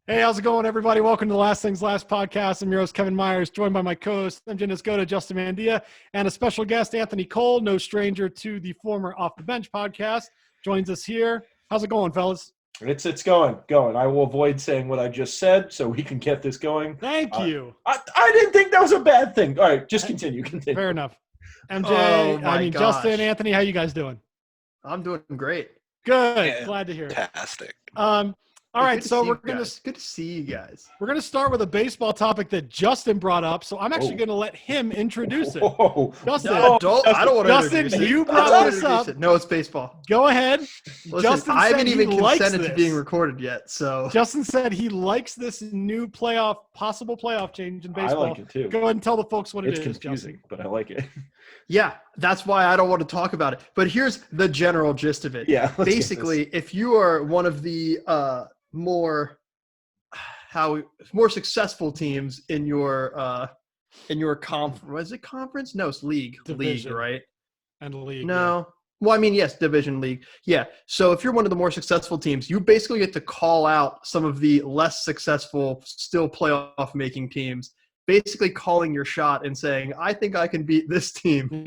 Hey, how's it going, everybody? Welcome to the Last Things Last podcast. I'm your host, Kevin Myers, joined by my co-host, MJ Niscoda, Justin Mandia, and a special guest, Anthony Cole, no stranger to the former Off the Bench podcast, joins us here. How's it going, fellas? It's going. I will avoid saying what I just said so we can get this going. Thank you. I didn't think that was a bad thing. All right, just continue. Fair enough. MJ, Oh my gosh. Justin, Anthony, how you guys doing? I'm doing great. Good. Glad to hear it. Fantastic. All right, Good to so see we're you gonna guys. Good to see you guys. start with a baseball topic that Justin brought up. So I'm actually Oh. gonna let him introduce it. Whoa. Justin, No, I don't want to Justin, introduce it. you I don't brought wanna this introduce up. it. No, it's baseball. go ahead. Listen, Justin I said haven't he even likes consented to this. being recorded yet. So Justin said he likes this new possible playoff change in I baseball. like it too. Go ahead and tell the folks what It's it is, confusing, Justin. but I like it. yeah, that's why I don't want to talk about it. But here's the general gist of it. Yeah. let's get this. Basically, if you are one of the more successful teams in your conference? No, it's league, Division. right? And the league. No. Well, I mean, yes, division league. Yeah. So if you're one of the more successful teams, you basically get to call out some of the less successful, still playoff making teams, basically calling your shot and saying, I think I can beat this team.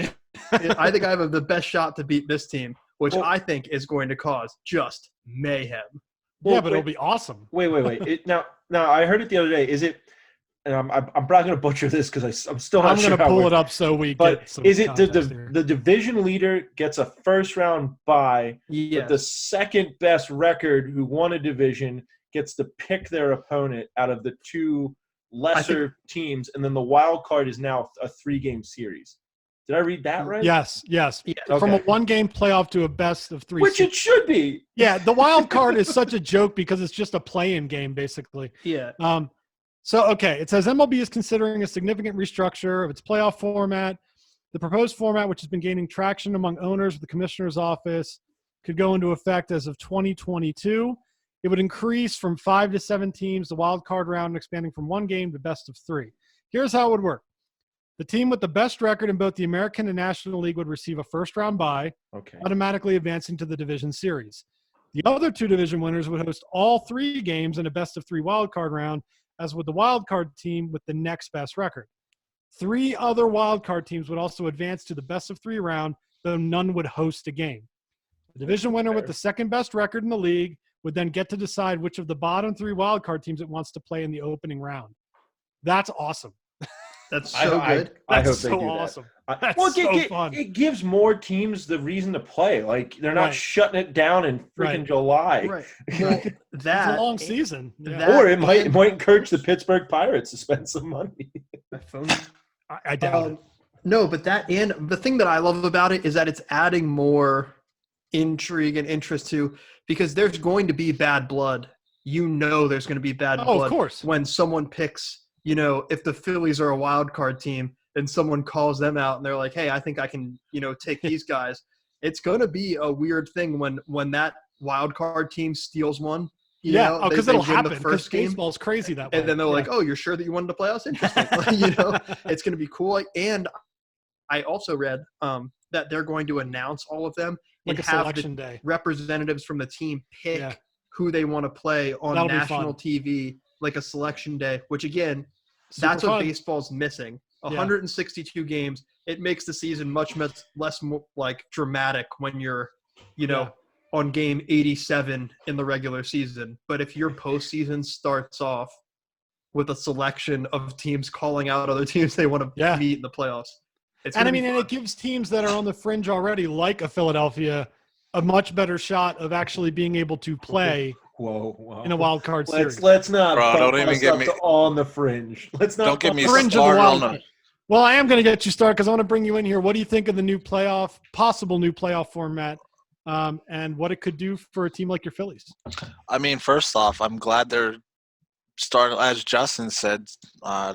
I think I have the best shot to beat this team, which Well- I think is going to cause just mayhem. Yeah, Well, but it'll be awesome. Wait. Now I heard it the other day. Is it? And I'm probably going to butcher this because I'm still not I'm sure going to how pull works. it up so we But get some is it context here. the division leader gets a first round bye, Yes. but the second best record who won a division gets to pick their opponent out of the two lesser teams, and then the wild card is now a 3-game series. Did I read that right? Yes. Yeah. From a Okay. one-game playoff to a best of 3. Which it should be. Yeah, the wild card is such a joke because it's just a play-in game, basically. Yeah. Okay, it says MLB is considering a significant restructure of its playoff format. The proposed format, which has been gaining traction among owners of the commissioner's office, could go into effect as of 2022. It would increase from 5 to 7 teams, the wild card round expanding from 1 game to best of 3. Here's how it would work. The team with the best record in both the American and National League would receive a first-round bye, Okay. automatically advancing to the division series. The other 2 division winners would host all 3 games in a best of 3 wild card round, as would the wild card team with the next best record. 3 other wild card teams would also advance to the best of 3 round, though none would host a game. The division winner with the second best record in the league would then get to decide which of the bottom 3 wild card teams it wants to play in the opening round. That's awesome. That's so good. I That's hope so they do awesome. that. That's Well, so fun. it gives more teams the reason to play. Like they're not Right. shutting it down in freaking Right. July. Right. Well, It's that a long season. Yeah. that- Or it might encourage the Pittsburgh Pirates to spend some money. my phone. I doubt it. No, but that and the thing that I love about it is that it's adding more intrigue and interest to, because there's going to be bad blood. There's going to be bad Oh, blood of course. when someone picks, if the Phillies are a wild card team and someone calls them out and they're like, hey, I think I can, take these guys. It's going to be a weird thing when that wild card team steals one. Because it'll win happen. the Because first game. baseball's crazy that way. And then they're like, "Oh, you're sure that you wanted to play us? Interesting." It's going to be cool. And I also read that they're going to announce all of them like and a have selection day. representatives from the team pick Yeah. who they want to play on That'll be national fun. TV, like a selection day. Which again, Super that's what fun. baseball's missing. Yeah. 162 games. It makes the season much less like dramatic when you're, Yeah. on game 87 in the regular season. But if your postseason starts off with a selection of teams calling out other teams they want to Yeah. meet in the playoffs, it's And gonna be and fun. it gives teams that are on the fringe already, like a Philadelphia, a much better shot of actually being able to play Whoa. in a wild card series. Let's not Bro, don't bump even us get up me- to on the fringe. Let's not Don't get bump me us Fringe up of the to started wild on card. the. Well, I am going to get you started because I want to bring you in here. What do you think of the new possible new playoff format, and what it could do for a team like your Phillies? I mean, first off, I'm glad they're starting. As Justin said,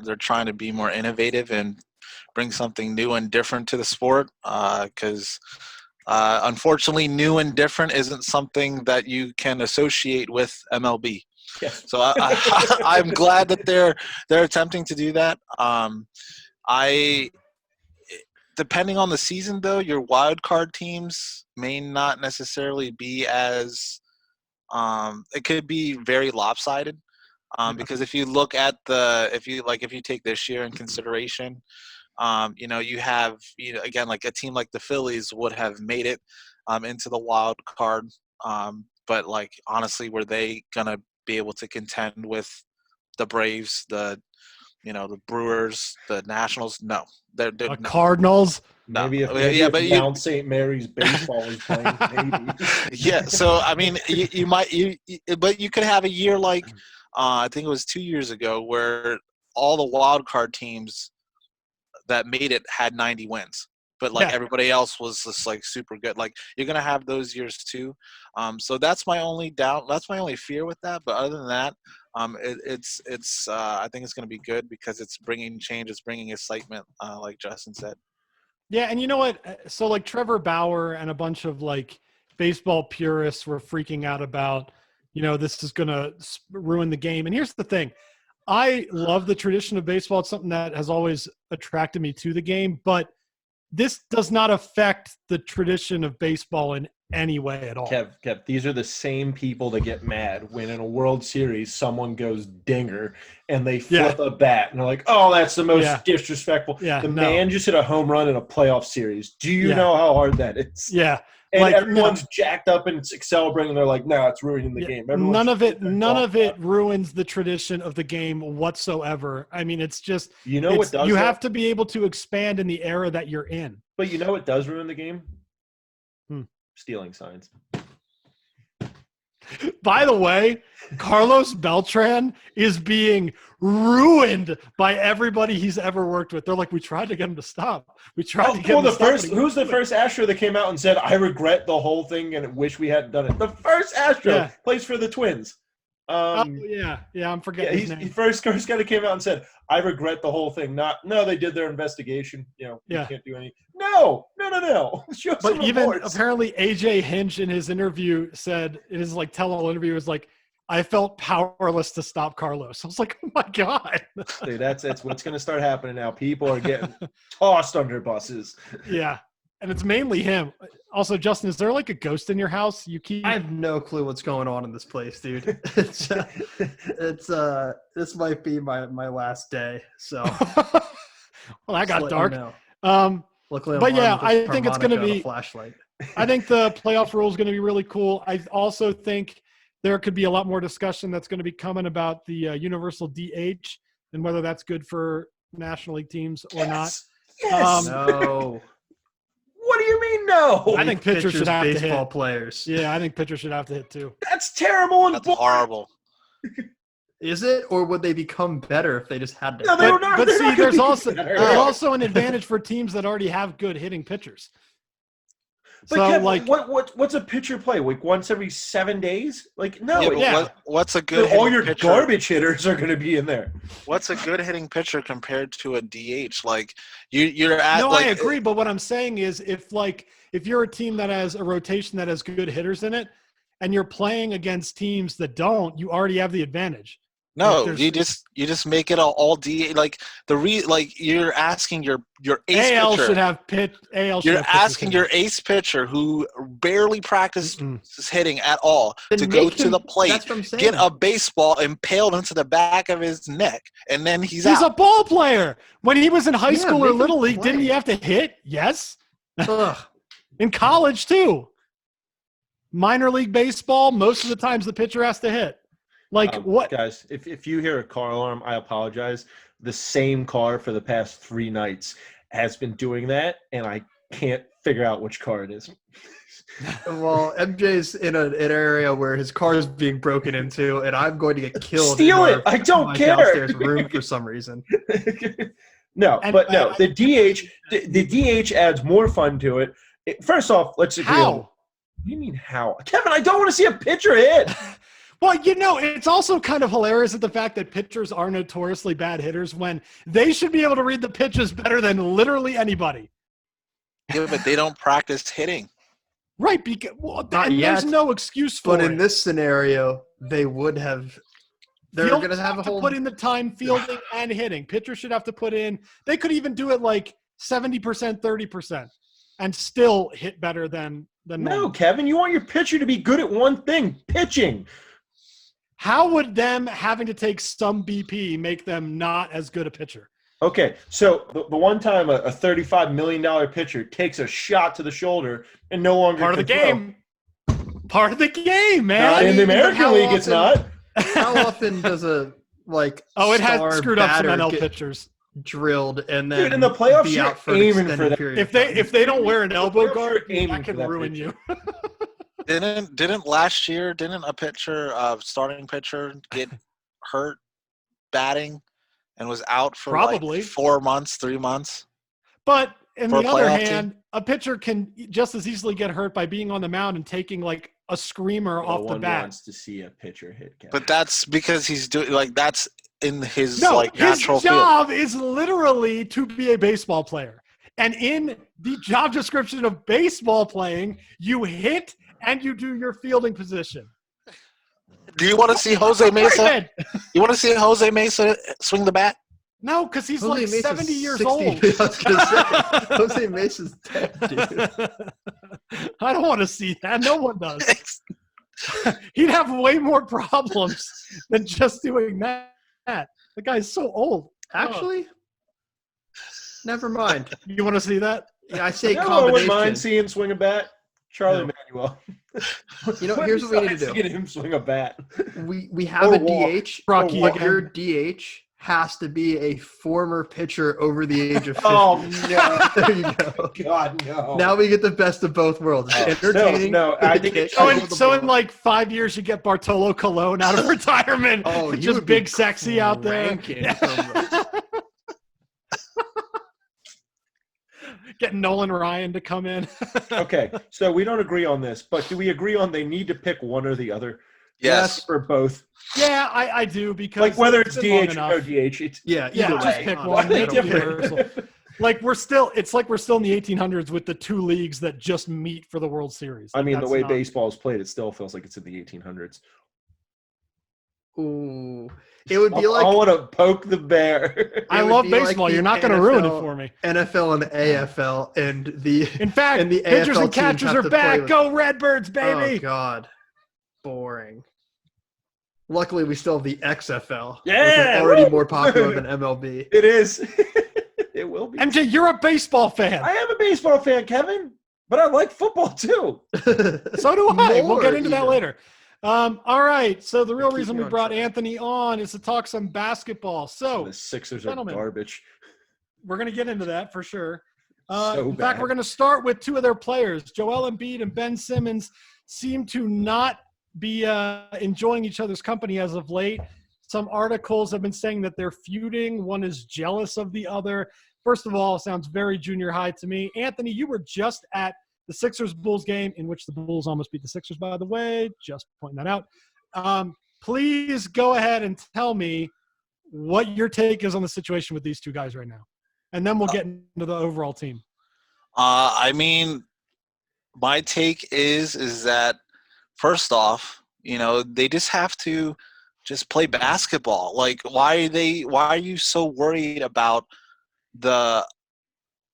they're trying to be more innovative and bring something new and different to the sport. Because unfortunately, new and different isn't something that you can associate with MLB. Yes. So I'm glad that they're attempting to do that. Depending on the season, though, your wild card teams may not necessarily be as it could be very lopsided. Because if you look at if you take this year in consideration, you have again like a team like the Phillies would have made it into the wild card, but like honestly, were they gonna be able to contend with the Braves, the Brewers, the Nationals? No, they're The no. Cardinals. No. Maybe Yeah, if but you- Mount St. Mary's baseball was playing, maybe. Yeah, so I mean, you might but you could have a year like I think it was 2 years ago where all the wild card teams that made it had 90 wins, but like Yeah. everybody else was just like super good. Like you're gonna have those years too. So that's my only doubt. That's my only fear with that. But other than that, it's I think it's gonna be good because it's bringing change. It's bringing excitement, like Justin said. Yeah, and you know what? So like Trevor Bauer and a bunch of like baseball purists were freaking out about, this is going to ruin the game. And here's the thing. I love the tradition of baseball. It's something that has always attracted me to the game, but this does not affect the tradition of baseball in any way at all. Kev, these are the same people that get mad when in a World Series someone goes dinger and they flip a bat and they're like, "Oh, that's the most disrespectful." Yeah, the no. man just hit a home run in a playoff series. Do you know how hard that is? Yeah. And like, everyone's jacked up and celebrating. And they're like, "No, it's ruining the game." Everyone's None of it ruins the tradition of the game whatsoever. I mean, it's just what does you have to be able to expand in the era that you're in. But you know what does ruin the game? Hmm. Stealing signs. By the way, Carlos Beltran is being ruined by everybody he's ever worked with. They're like, we tried to get him to stop. We tried to get him to stop. Who's the first Astro that came out and said, "I regret the whole thing and wish we hadn't done it"? The first Astro plays for the Twins. I'm forgetting his name. He first guy that came out and said, "I regret the whole thing." No, they did their investigation. You can't do anything. No. Show But some even remorse. apparently AJ Hinch in his interview said, in his like tell-all interview, was like, I felt powerless to stop Carlos. I was like, oh my God. Dude, that's what's going to start happening now. People are getting tossed under buses. Yeah. And it's mainly him. Also, Justin, is there like a ghost in your house? I have no clue what's going on in this place, dude. It's this might be my last day. So well, that got let dark. you know. Luckily, but I'm yeah, armed with I think it's going to harmonica and be a flashlight. I think the playoff rule is going to be really cool. I also think there could be a lot more discussion that's going to be coming about the universal DH and whether that's good for National League teams or not. Yes. No. What do you mean no? I think pitchers should have to hit. Baseball players. Yeah, I think pitchers should have to hit too. That's terrible and That's horrible. Is it, or would they become better if they just had to? No, they were not. But they're see, not gonna there's be also better. an advantage for teams that already have good hitting pitchers. But So, Kev, like, what's a pitcher play? Like once every 7 days? Like no. Yeah, but what's a good all hitting your pitcher? garbage hitters are going to be in there. What's a good hitting pitcher compared to a DH? Like you're at. no, like, I agree. But what I'm saying is, if you're a team that has a rotation that has good hitters in it, and you're playing against teams that don't, you already have the advantage. No, Like, you just make it all DH. Like you're asking your ace AL pitcher. should have pitch. AL. Should You're have pitchers asking in your it. ace pitcher who barely practices hitting at all Then to go make to him- the plate, That's what I'm saying. get a baseball impaled into the back of his neck, and then he's He's out. a ball player. When he was in high Yeah, school or make him little league, play. didn't he have to hit? Yes. Ugh. In college too. Minor league baseball, most of the times the pitcher has to hit. Like what? Guys, if you hear a car alarm, I apologize. The same car for the past 3 nights has been doing that, and I can't figure out which car it is. Well, MJ's in an area where his car is being broken into, and I'm going to get killed. Steal in it! I don't my care. Downstairs room for some reason. No, And- but no, the DH adds more fun to it. First off, let's agree. How? What do you mean how? Kevin, I don't want to see a pitcher hit. Well, it's also kind of hilarious at the fact that pitchers are notoriously bad hitters when they should be able to read the pitches better than literally anybody. Yeah, but they don't practice hitting. Right, because Not there's yet, no excuse for But it. in this scenario, they would have. They're Fielders going to have a whole. put in the time fielding and hitting. Pitchers should have to put in. They could even do it like 70%, 30%, and still hit better than No, normal. Kevin, you want your pitcher to be good at one thing, pitching. How would them having to take some BP make them not as good a pitcher? Okay, so the one time a $35 million pitcher takes a shot to the shoulder and no longer Part of the can throw. game. Part of the game, man. Not in the American how League, it's often- not. How often does a Oh, it has star screwed up some batter NL get pitchers. drilled and then Dude, in the playoffs, be you're out for an aiming for extended that. period? If they don't wear an elbow playoffs, guard, you're aiming that for can that ruin pitcher. you. Didn't last year? Didn't a pitcher, starting pitcher, get hurt batting and was out for Probably. like 4 months, 3 months? But on For the a other playoff hand, a pitcher can just as easily get hurt by being on the mound and taking like a screamer No off the one bat. wants to see a pitcher hit. Kevin. But that's because he's doing like that's in his No, like his natural field. job is literally to be a baseball player. And in the job description of baseball playing, you hit and you do your fielding position. Do you want to see Jose Mesa? Period. You want to see Jose Mesa swing the bat? No, because he's Jose like Mesa's 70 years 60. old. I was gonna say, Jose Mesa's dead, dude. I don't want to see that. No one does. He'd have way more problems than just doing that. The guy's so old. Actually, never mind. You want to see that? Yeah, I say You know who I wouldn't mind combination. seeing swing a bat? Charlie No. Manuel. You know, here's what we need to Besides do. seeing him swing a bat. We have Or a walk. DH, Rocky but again. your DH has to be a former pitcher over the age of 50. Oh no! There you go. God no! Now we get the best of both worlds. It's No, entertaining. no, I think Get it's- So hold in, the so in ball. like 5 years, you get Bartolo Colon out of retirement. Oh, he just would be big sexy out there. cranking from the- Getting Nolan Ryan to come in. Okay, so we don't agree on this, but do we agree on they need to pick one or the other? Yes. Or both? Yeah, I do because Like whether it's been long DH or enough. no DH, it's Yeah, Yeah, either just way, pick honestly. one. Why Make they it different? universal. Like it's like we're still in the 1800s with the two leagues that just meet for the World Series. I mean, the That's way not- baseball is played, it still feels like it's in the 1800s. Ooh, it would be I like want to poke the bear. I it would love be like baseball. the You're not going to ruin it NFL for me. NFL and AFL, and the In fact, and the pitchers AFL and catchers teams have are to play back. with- Go Redbirds, oh baby! god, boring. Luckily, we still have the XFL, which Yeah, is already woo! more popular than MLB. It is. It will be. MJ, you're a baseball fan. I am a baseball fan, Kevin, but I like football too. So do I. We'll More get into that even. later. All right. So the real Keep reason me we on brought track. Anthony on is to talk some basketball. So The Sixers gentlemen. are garbage. we're going to get into that for sure. So In fact, bad. we're going to start with two of their players. Joel Embiid and Ben Simmons seem to not be enjoying each other's company as of late. Some articles have been saying that they're feuding. One is jealous of the other. First of all, sounds very junior high to me. Anthony, you were just at the Sixers-Bulls game, in which the Bulls almost beat the Sixers, by the way. Just pointing that out. Please go ahead and tell me what your take is on the situation with these two guys right now. And then we'll get into the overall team. I mean, my take is that first off, you know, they just have to just play basketball. Like, why are you so worried about the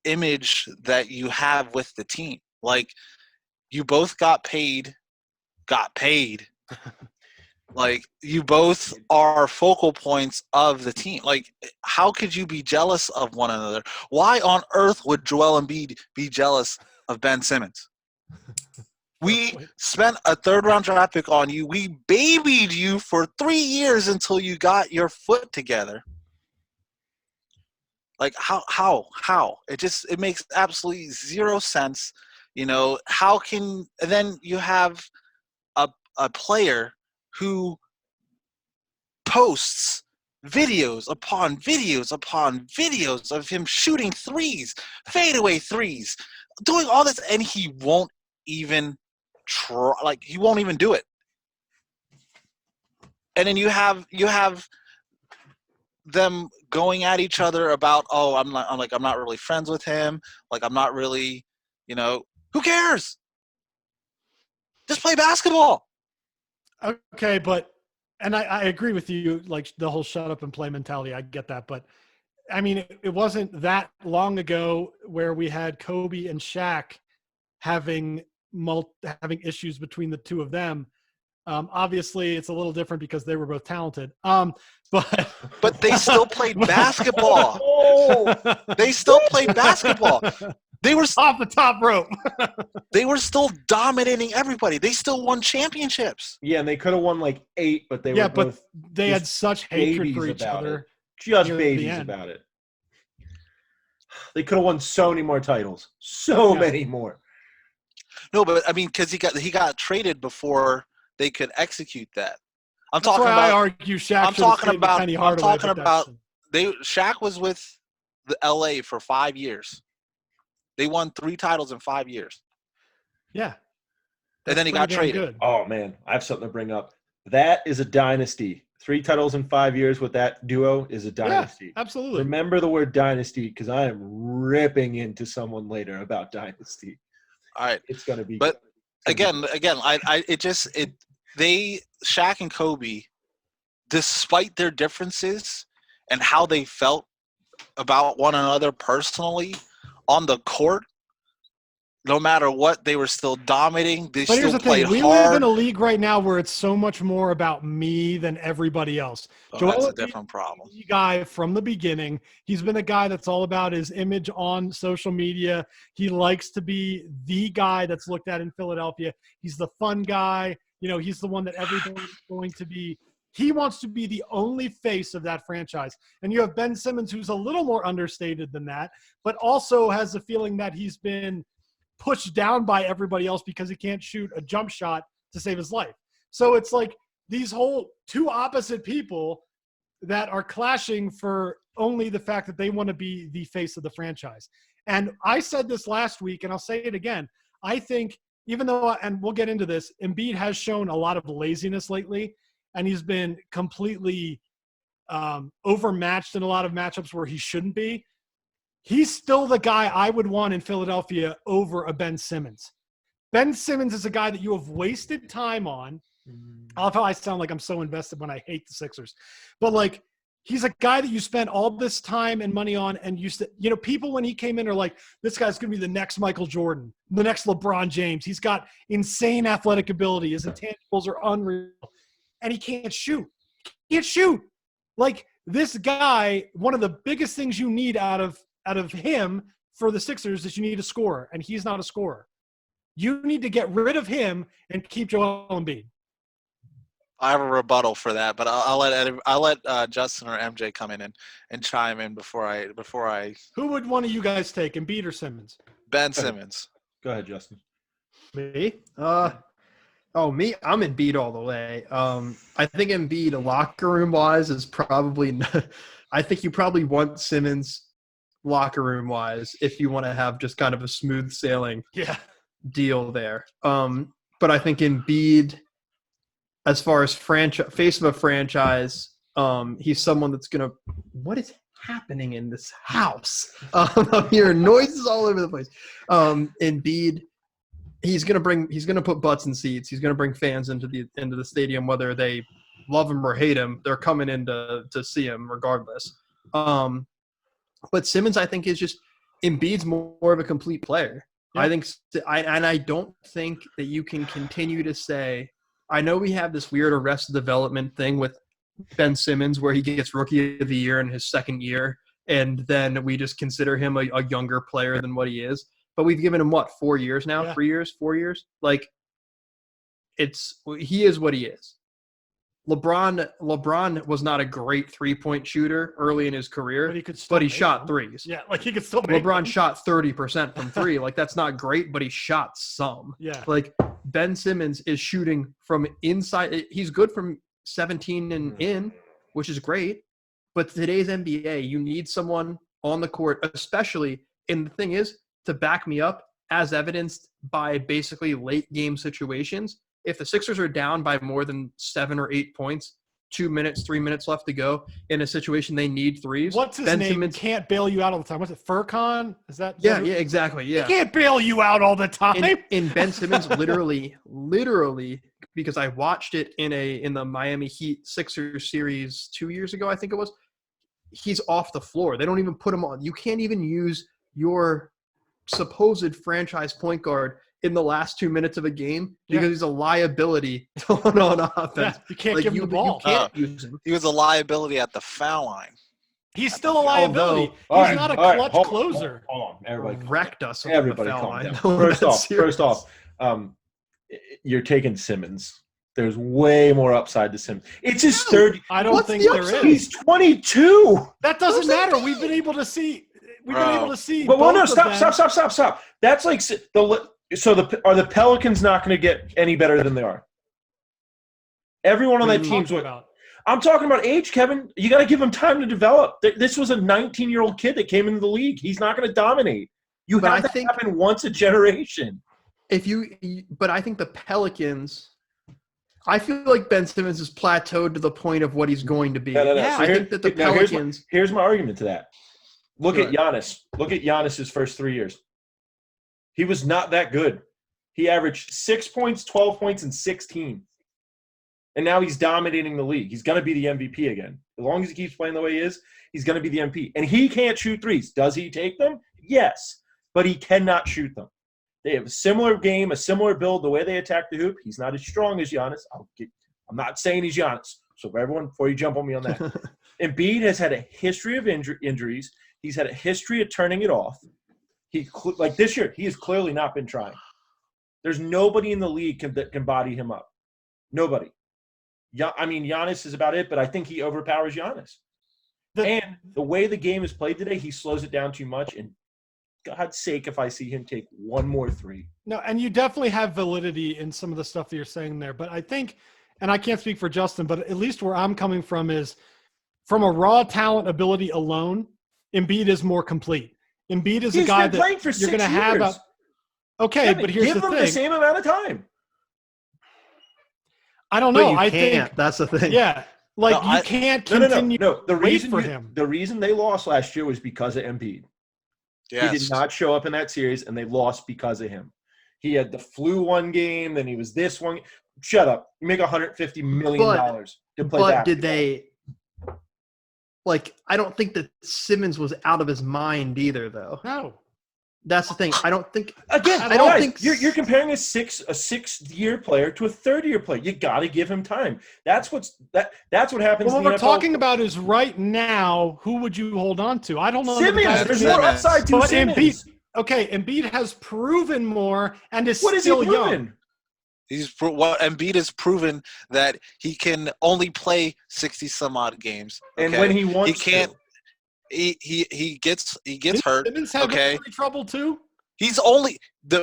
image that you have with the team? Like, you both got paid. Like, you both are focal points of the team. Like, how could you be jealous of one another? Why on earth would Joel Embiid be jealous of Ben Simmons? We spent a third-round draft pick on you. We babied you for 3 years until you got your foot together. Like, how? It makes absolutely zero sense. You know, how can – and then you have a player who posts videos upon videos upon videos of him shooting threes, fadeaway threes, doing all this, and he won't even try. Like, he won't even do it. And then you have them going at each other about, oh, I'm not really friends with him. Like, I'm not really, you know, who cares? Just play basketball. Okay, but and I agree with you, like the whole shut up and play mentality. I get that. But I mean, it wasn't that long ago where we had Kobe and Shaq having issues between the two of them. Obviously, it's a little different because they were both talented. But But they still played basketball. Oh, They still played basketball. They were off the top rope. they were still dominating everybody. They still won championships. yeah, and they could have won like 8, but they Yeah, were but both they had just such hatred babies for each about other. it. Just near the babies end. about it. They could have won so many more titles. So Yeah. many more. No, but I mean, because he got traded before they could execute that. I'm That's talking why I about argue Shaq I'm should have talking stayed with about- Penny I'm Hardaway. talking but about- that's- Shaq was with the LA for 5 years. They won 3 titles in 5 years, yeah. and then he That's got pretty damn traded. good. Oh man, I have something to bring up. That is a dynasty. 3 titles in 5 years with that duo is a dynasty. Absolutely. Remember the word dynasty because I am ripping into someone later about dynasty. All right. It's gonna be. But it's gonna be- Again, Shaq and Kobe, despite their differences and how they felt about one another personally on the court, no matter what, they were still dominating. They But here's still the played thing: we live hard. in a league right now where it's so much more about me than everybody else. Oh, Joel that's a Embiid different problem. the guy from the beginning. He's been a guy that's all about his image on social media. He likes to be the guy that's looked at in Philadelphia. He's the fun guy. You know, he's the one that everybody's going to be. He wants to be the only face of that franchise. And you have Ben Simmons, who's a little more understated than that, but also has the feeling that he's been pushed down by everybody else because he can't shoot a jump shot to save his life. So it's like these whole two opposite people that are clashing for only the fact that they want to be the face of the franchise. And I said this last week, and I'll say it again. I think even though, and we'll get into this, Embiid has shown a lot of laziness lately, and he's been completely overmatched in a lot of matchups where he shouldn't be. He's still the guy I would want in Philadelphia over a Ben Simmons. Ben Simmons is a guy that you have wasted time on. I love how I sound like I'm so invested when I hate the Sixers. But, like, he's a guy that you spent all this time and money on, and people when he came in are like, this guy's going to be the next Michael Jordan, the next LeBron James. He's got insane athletic ability. His intangibles are unreal. And he can't shoot. He can't shoot. Like, this guy, one of the biggest things you need out of him for the Sixers is you need a scorer, and he's not a scorer. You need to get rid of him and keep Joel Embiid. I have a rebuttal for that, but I'll let Justin or MJ come in and chime in before I. Who would one of you guys take, Embiid or Simmons? Ben Simmons. Go ahead, Justin. Me? Me, I'm Embiid all the way. I think Embiid, locker room wise, is probably. I think you probably want Simmons, locker room wise, if you want to have just kind of a smooth sailing deal there. But I think Embiid, as far as face of a franchise, he's someone that's gonna. What is happening in this house? I'm hearing noises all over the place. Embiid. He's gonna put butts in seats. He's gonna bring fans into the stadium, whether they love him or hate him. They're coming in to see him regardless. But Simmons, I think, is just Embiid's more of a complete player. Yeah. I don't think that you can continue to say. I know we have this weird arrested development thing with Ben Simmons, where he gets Rookie of the Year in his second year, and then we just consider him a younger player than what he is. But we've given him 4 years now? Yeah. 3 years? 4 years? Like, he is what he is. LeBron was not a great 3-point shooter early in his career, but he shot threes. Yeah, like he could still make LeBron them. shot 30% from 3. Like, that's not great, but he shot some. Yeah. Like, Ben Simmons is shooting from inside. He's good from 17 and in, which is great. But today's NBA, you need someone on the court, especially, and the thing is, to back me up, as evidenced by basically late game situations. If the Sixers are down by more than 7 or 8 points, 2 minutes, 3 minutes left to go, in a situation they need threes. What's his Ben name? Simmons Can't bail you out all the time. What's it? Furkan? Is that? Yeah, exactly. Yeah. He can't bail you out all the time. In Ben Simmons, literally, because I watched it in the Miami Heat Sixers series 2 years ago, I think it was. He's off the floor. They don't even put him on. You can't even use your supposed franchise point guard in the last 2 minutes of a game Yeah. because he's a liability on offense. Yeah, you can't Like, give him the ball. You can't use him. He was a liability at the foul line. He's still a liability. All He's right, not a all right, clutch hold on, closer. Hold on, everybody. Wrecked us. on Everybody the foul calm line. down. No, First that's off, serious. you're taking Simmons. There's way more upside to Simmons. It's his third. I don't What's think the there upside? is. He's 22. That doesn't What does that matter. We've mean? been able to see. We've Bro. been able to see. Well, no, both of them. stop. That's like are the Pelicans not going to get any better than they are? Everyone on What are that you team's talking what about? I'm talking about age, Kevin. You got to give him time to develop. This was a 19-year-old kid that came into the league. He's not going to dominate. You But have I that think- happen once a generation. But I think the Pelicans. I feel like Ben Simmons has plateaued to the point of what he's going to be. No. Yeah. So I think that the now Pelicans. Here's my argument to that. Look Go at Giannis. Look at Giannis's first 3 years. He was not that good. He averaged 6 points, 12 points, and 16. And now he's dominating the league. He's going to be the MVP again. As long as he keeps playing the way he is, he's going to be the MVP. And he can't shoot threes. Does he take them? Yes. But he cannot shoot them. They have a similar game, a similar build, the way they attack the hoop. He's not as strong as Giannis. I'm not saying he's Giannis. So for everyone, before you jump on me on that. Embiid has had a history of injuries. He's had a history of turning it off. Like this year, he has clearly not been trying. There's nobody in the league that can body him up. Nobody. I mean, Giannis is about it, but I think he overpowers Giannis. And the way the game is played today, he slows it down too much. And God's sake, if I see him take one more three. No, and you definitely have validity in some of the stuff that you're saying there. But I think, and I can't speak for Justin, but at least where I'm coming from is from a raw talent ability alone, Embiid is more complete. Embiid is a He's guy been playing that for you're 6 going to have years. okay, Kevin, but here's give the him thing. the same amount of time. I don't But know. you I can't. think, That's the thing. yeah, like No, you I- can't continue. No. The wait reason for him. The reason they lost last year was because of Embiid. Yes. He did not show up in that series, and they lost because of him. He had the flu one game, then he was this one. Shut up. You make $150 million to play But basketball. did they? Like, I don't think that Simmons was out of his mind either, though. No. That's the thing. I don't think. Again, I don't think you're comparing a six-year player to a third-year player. You got to give him time. That's what happens. Well, in what the we're NFL. talking about is right now, who would you hold on to? I don't know. that the Simmons. guys There's can- more Simmons. upside to But Simmons. Embiid, okay, Embiid has proven more and is What is he still young. proven? Embiid has proven that he can only play 60 some odd games. And okay? when he wants he can't. to. He gets Didn't hurt. Simmons have Okay. injury trouble too? He's only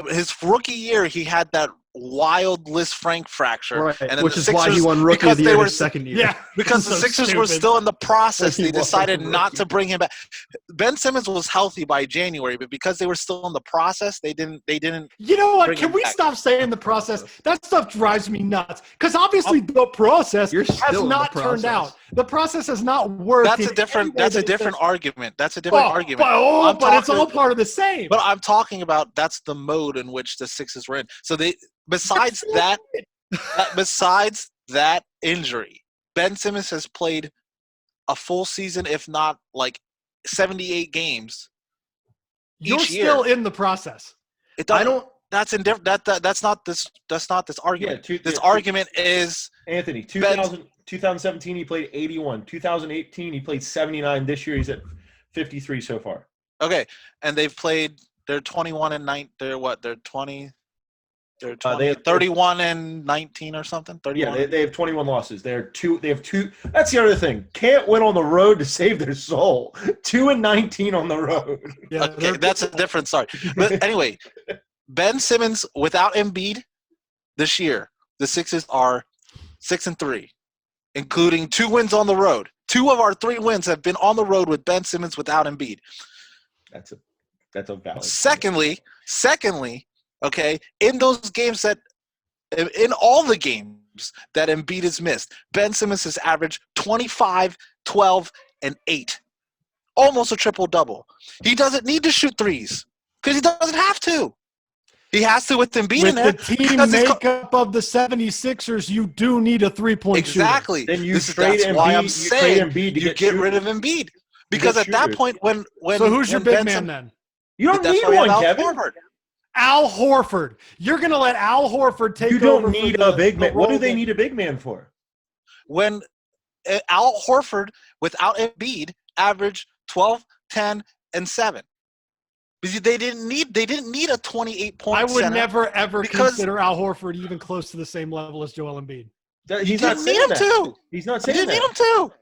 his rookie year. He had that wild Liz Frank fracture, Right, and then which the is why he Sixers- won Rookie because of the they Year were his second year. Yeah, because the So Sixers were stupid. still in the process. He They wasn't decided a not rookie. to bring him back. Ben Simmons was healthy by January, but because they were still in the process, they didn't. You know what? Bring Can him we back. stop saying the process? That stuff drives me nuts. Because obviously the process You're has still in the not turned process. out. The process has not worked. That's in a different. any way That's a that different says- argument. That's a different argument. I'm But it's talking- all part of the same. But I'm talking about that's the mode in which the Sixers were in. So they besides that injury, Ben Simmons has played a full season, if not like 78 games. You're each year. still in the process. It I doesn't, don't. that's indifferent. That's not this argument. Yeah, This argument is Anthony, 2017 he played 81. 2018 he played 79. This year he's at 53 so far. okay, and they've played. They're 21 and 9. They're what? They're 20. They're 20, They have 31 and 19 or something. 31. Yeah, they have 21 losses. They have two. That's the other thing. Can't win on the road to save their soul. 2-19 on the road. Yeah, Okay, they're- that's a different story. But anyway, Ben Simmons without Embiid this year, the Sixers are 6-3, including 2 wins on the road. 2 of our 3 wins have been on the road with Ben Simmons without Embiid. That's a valid. Secondly, okay, in those games in all the games that Embiid has missed, Ben Simmons has averaged 25, 12, and 8. Almost a triple-double. He doesn't need to shoot threes because he doesn't have to. He has to with Embiid with in there. the team because he's makeup of the 76ers, you do need a three-point shooter. Exactly. Then you That's trade why Embiid- I'm you saying trade Embiid to you get get rid shooters. of Embiid. Because get at that shooters. point, when So who's your when big Ben man Simmons- then? You don't that's need why we have one, Al Kevin. Horford. Al Horford. You're going to let Al Horford take You over don't for need the- a big the man. What do role they that- need a big man for? When Al Horford without Embiid averaged 12, 10, and 7. Because they didn't need a 28 point I would center. never, ever because- consider Al Horford even close to the same level as Joel Embiid. He's You not didn't need saying him that. to. He's not You saying didn't need that. him to.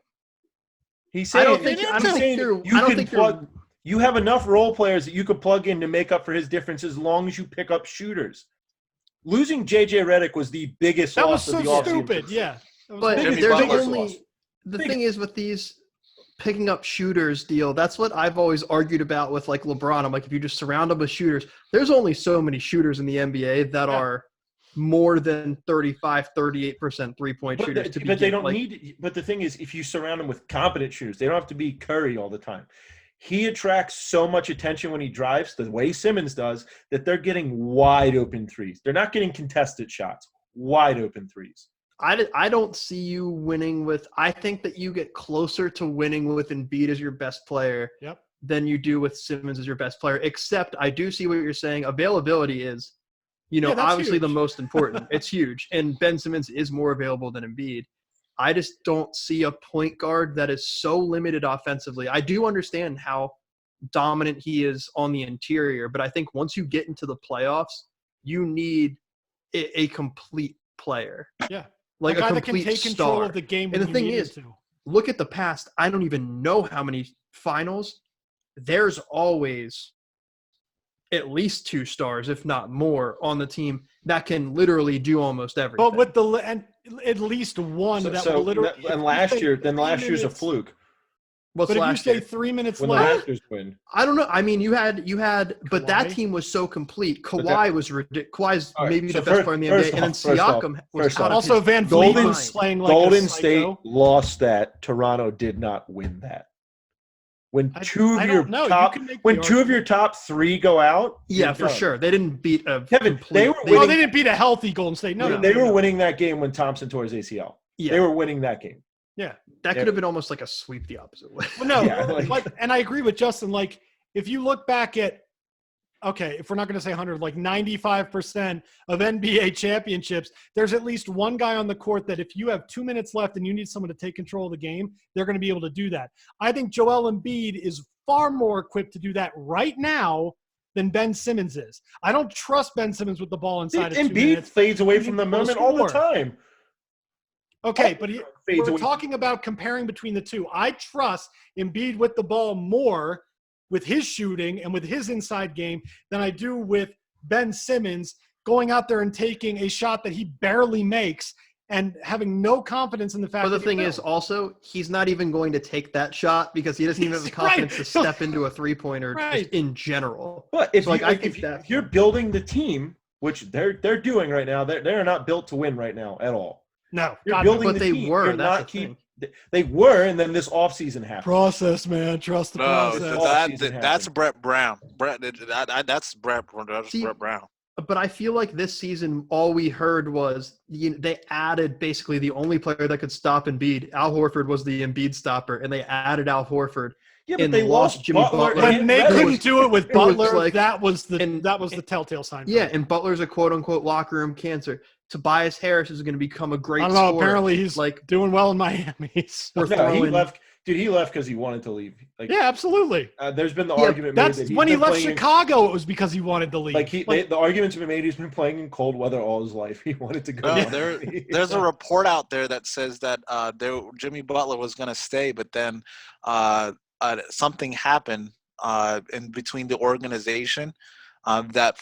He's saying I don't think saying you're. you I don't can think plug. you're. You have enough role players that you could plug in to make up for his difference as long as you pick up shooters. Losing JJ Redick was the biggest That was loss of so the offseason. stupid. Yeah. That was But the Jimmy biggest- there's Butler's only loss. the Big- thing is with these picking up shooters deal. That's what I've always argued about with like LeBron. I'm like, if you just surround them with shooters, there's only so many shooters in the NBA that Yeah. are more than 35, 38% 3-point But, shooters. but they don't need. But the thing is, if you surround them with competent shooters, they don't have to be Curry all the time. He attracts so much attention when he drives, the way Simmons does, that they're getting wide open threes. They're not getting contested shots. Wide open threes. I don't see you winning with. I think that you get closer to winning with Embiid as your best player Yep. than you do with Simmons as your best player. Except I do see what you're saying. Availability is, Yeah, that's obviously the huge. most important. It's huge, and Ben Simmons is more available than Embiid. I just don't see a point guard that is so limited offensively. I do understand how dominant he is on the interior, but I think once you get into the playoffs, you need a complete player. Yeah. Like a guy a that can complete take control star. of the game And when the thing you need is, him to. Look at the past. I don't even know how many finals. There's always at least 2 stars, if not more, on the team that can literally do almost everything. But with and at least one that will literally. if and you last say year, 3 last year's a minutes- fluke What's But if you last say year? 3 minutes when the left, Raptors win. I don't know. I mean, you had, but that Kawhi? team was so complete. But Kawhi was ridiculous. Kawhi's All right, maybe so the best first- player in the first NBA, and then off, first off, Siakam was first out off. of also his Van Golden Vliet mind. was playing like Golden a State psycho. lost that. Toronto did not win that. When I two of don't your know. You top, can make the when two of argument. your top 3 go out, Yeah, you're for done. sure. They didn't beat a Kevin, complete. they were Oh, winning- they didn't beat a healthy Golden State. No, they were no. winning that game when Thompson tore his ACL. yeah, They were winning that game. that could have been almost like a sweep the opposite way. Well, no, Yeah, like- and I agree with Justin. Like, if you look back at, okay, if we're not going to say 100, like 95% of NBA championships, there's at least one guy on the court that if you have 2 minutes left and you need someone to take control of the game, they're going to be able to do that. I think Joel Embiid is far more equipped to do that right now than Ben Simmons is. I don't trust Ben Simmons with the ball inside of 2 Embiid minutes. fades away He's from the able to moment all the score. time. Okay, but Fades we're away. talking about comparing between the two. I trust Embiid with the ball more with his shooting and with his inside game than I do with Ben Simmons going out there and taking a shot that he barely makes and having no confidence in the fact But the that thing he is, will. also, he's not even going to take that shot because he doesn't even have the Right. confidence to step into a 3-pointer Right. just in general. But if, So, like, you, I like, think if that's- you're building the team, which they're doing right now, they're not built to win right now at all. No, You're God, building But the they team. were, You're that's not the thing. They were, and then this offseason happened. process, man. Trust the No, process. Offseason that's happened. Brett Brown. That's Brett See, Brown. But I feel like this season, all we heard was they added basically the only player that could stop Embiid. Al Horford was the Embiid stopper, and they added Al Horford. Yeah, but and they lost lost Jimmy Butler. Butler. When they and couldn't Reddish. do it with it was Butler, like- that was the and- telltale sign. for Yeah, me. and Butler's a quote-unquote locker room cancer. Tobias Harris is going to become a great I don't know. scorer. Apparently, he's like doing well in Miami. So- we're No, he throwing- left. Dude, he left because he wanted to leave. Like, yeah, absolutely. there's been the Yeah, argument made That's that he's when he been left playing in- Chicago. It was because he wanted to leave. the argument's been made. He's been playing in cold weather all his life. He wanted to go. No, down. There's a report out there that says that Jimmy Butler was going to stay, but then something happened in between the organization that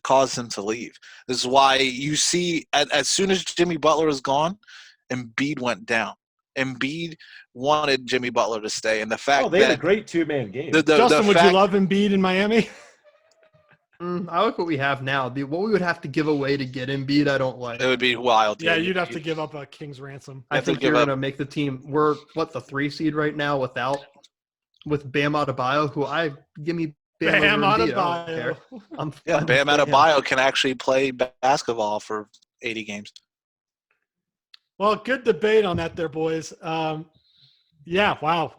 caused him to leave. This is why you see as soon as Jimmy Butler was gone, Embiid went down. Embiid wanted Jimmy Butler to stay, and the fact Oh, they had a that great 2-man game. Justin, would fact- you love Embiid in Miami? I like what we have now. What we would have to give away to get Embiid, I don't like. it would be wild. Yeah, you'd have to give up a king's ransom. I have to think give you're up- going to make the team. We're the 3 seed right now with Bam Adebayo, who give me Bam over Embiid, I don't care. Adebayo. I'm Yeah, fine Bam with Adebayo can actually play basketball for 80 games. Well, good debate on that there, boys. Yeah, wow.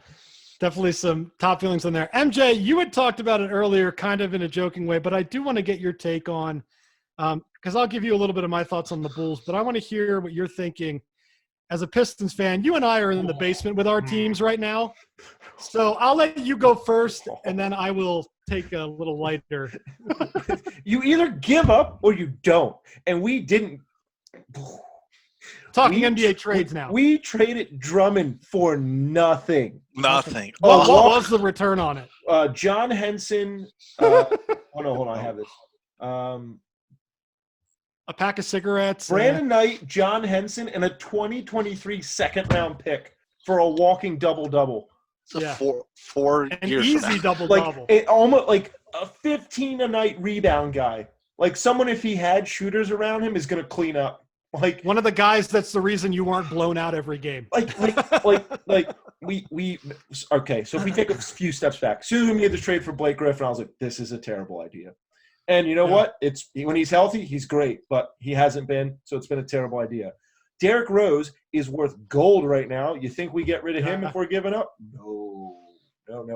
Definitely some top feelings in there. MJ, you had talked about it earlier, kind of in a joking way, but I do want to get your take on, because I'll give you a little bit of my thoughts on the Bulls, but I want to hear what you're thinking as a Pistons fan. You and I are in the basement with our teams right now. So I'll let you go first, and then I will take a little lighter. You either give up or you don't. And we didn't. Talking We- NBA trades now. We traded Drummond for nothing. Nothing. Well, Oh, what was the return on it? John Henson. Oh, no, hold on. I have this. A pack of cigarettes? Brandon Knight, John Henson, and a 2023 second-round pick for a walking double-double. It's Yeah. four An years from easy now. double-double. It almost like a 15-a-night rebound guy. Like someone, if he had shooters around him, is going to clean up. Like One of the guys that's the reason you weren't blown out every game. we okay. So if we take a few steps back, as soon as we made the trade for Blake Griffin, I was like, this is a terrible idea. And you know Yeah. what? It's when he's healthy, he's great, but he hasn't been, so it's been a terrible idea. Derrick Rose is worth gold right now. You think we get rid of him Yeah. if we're giving up? No.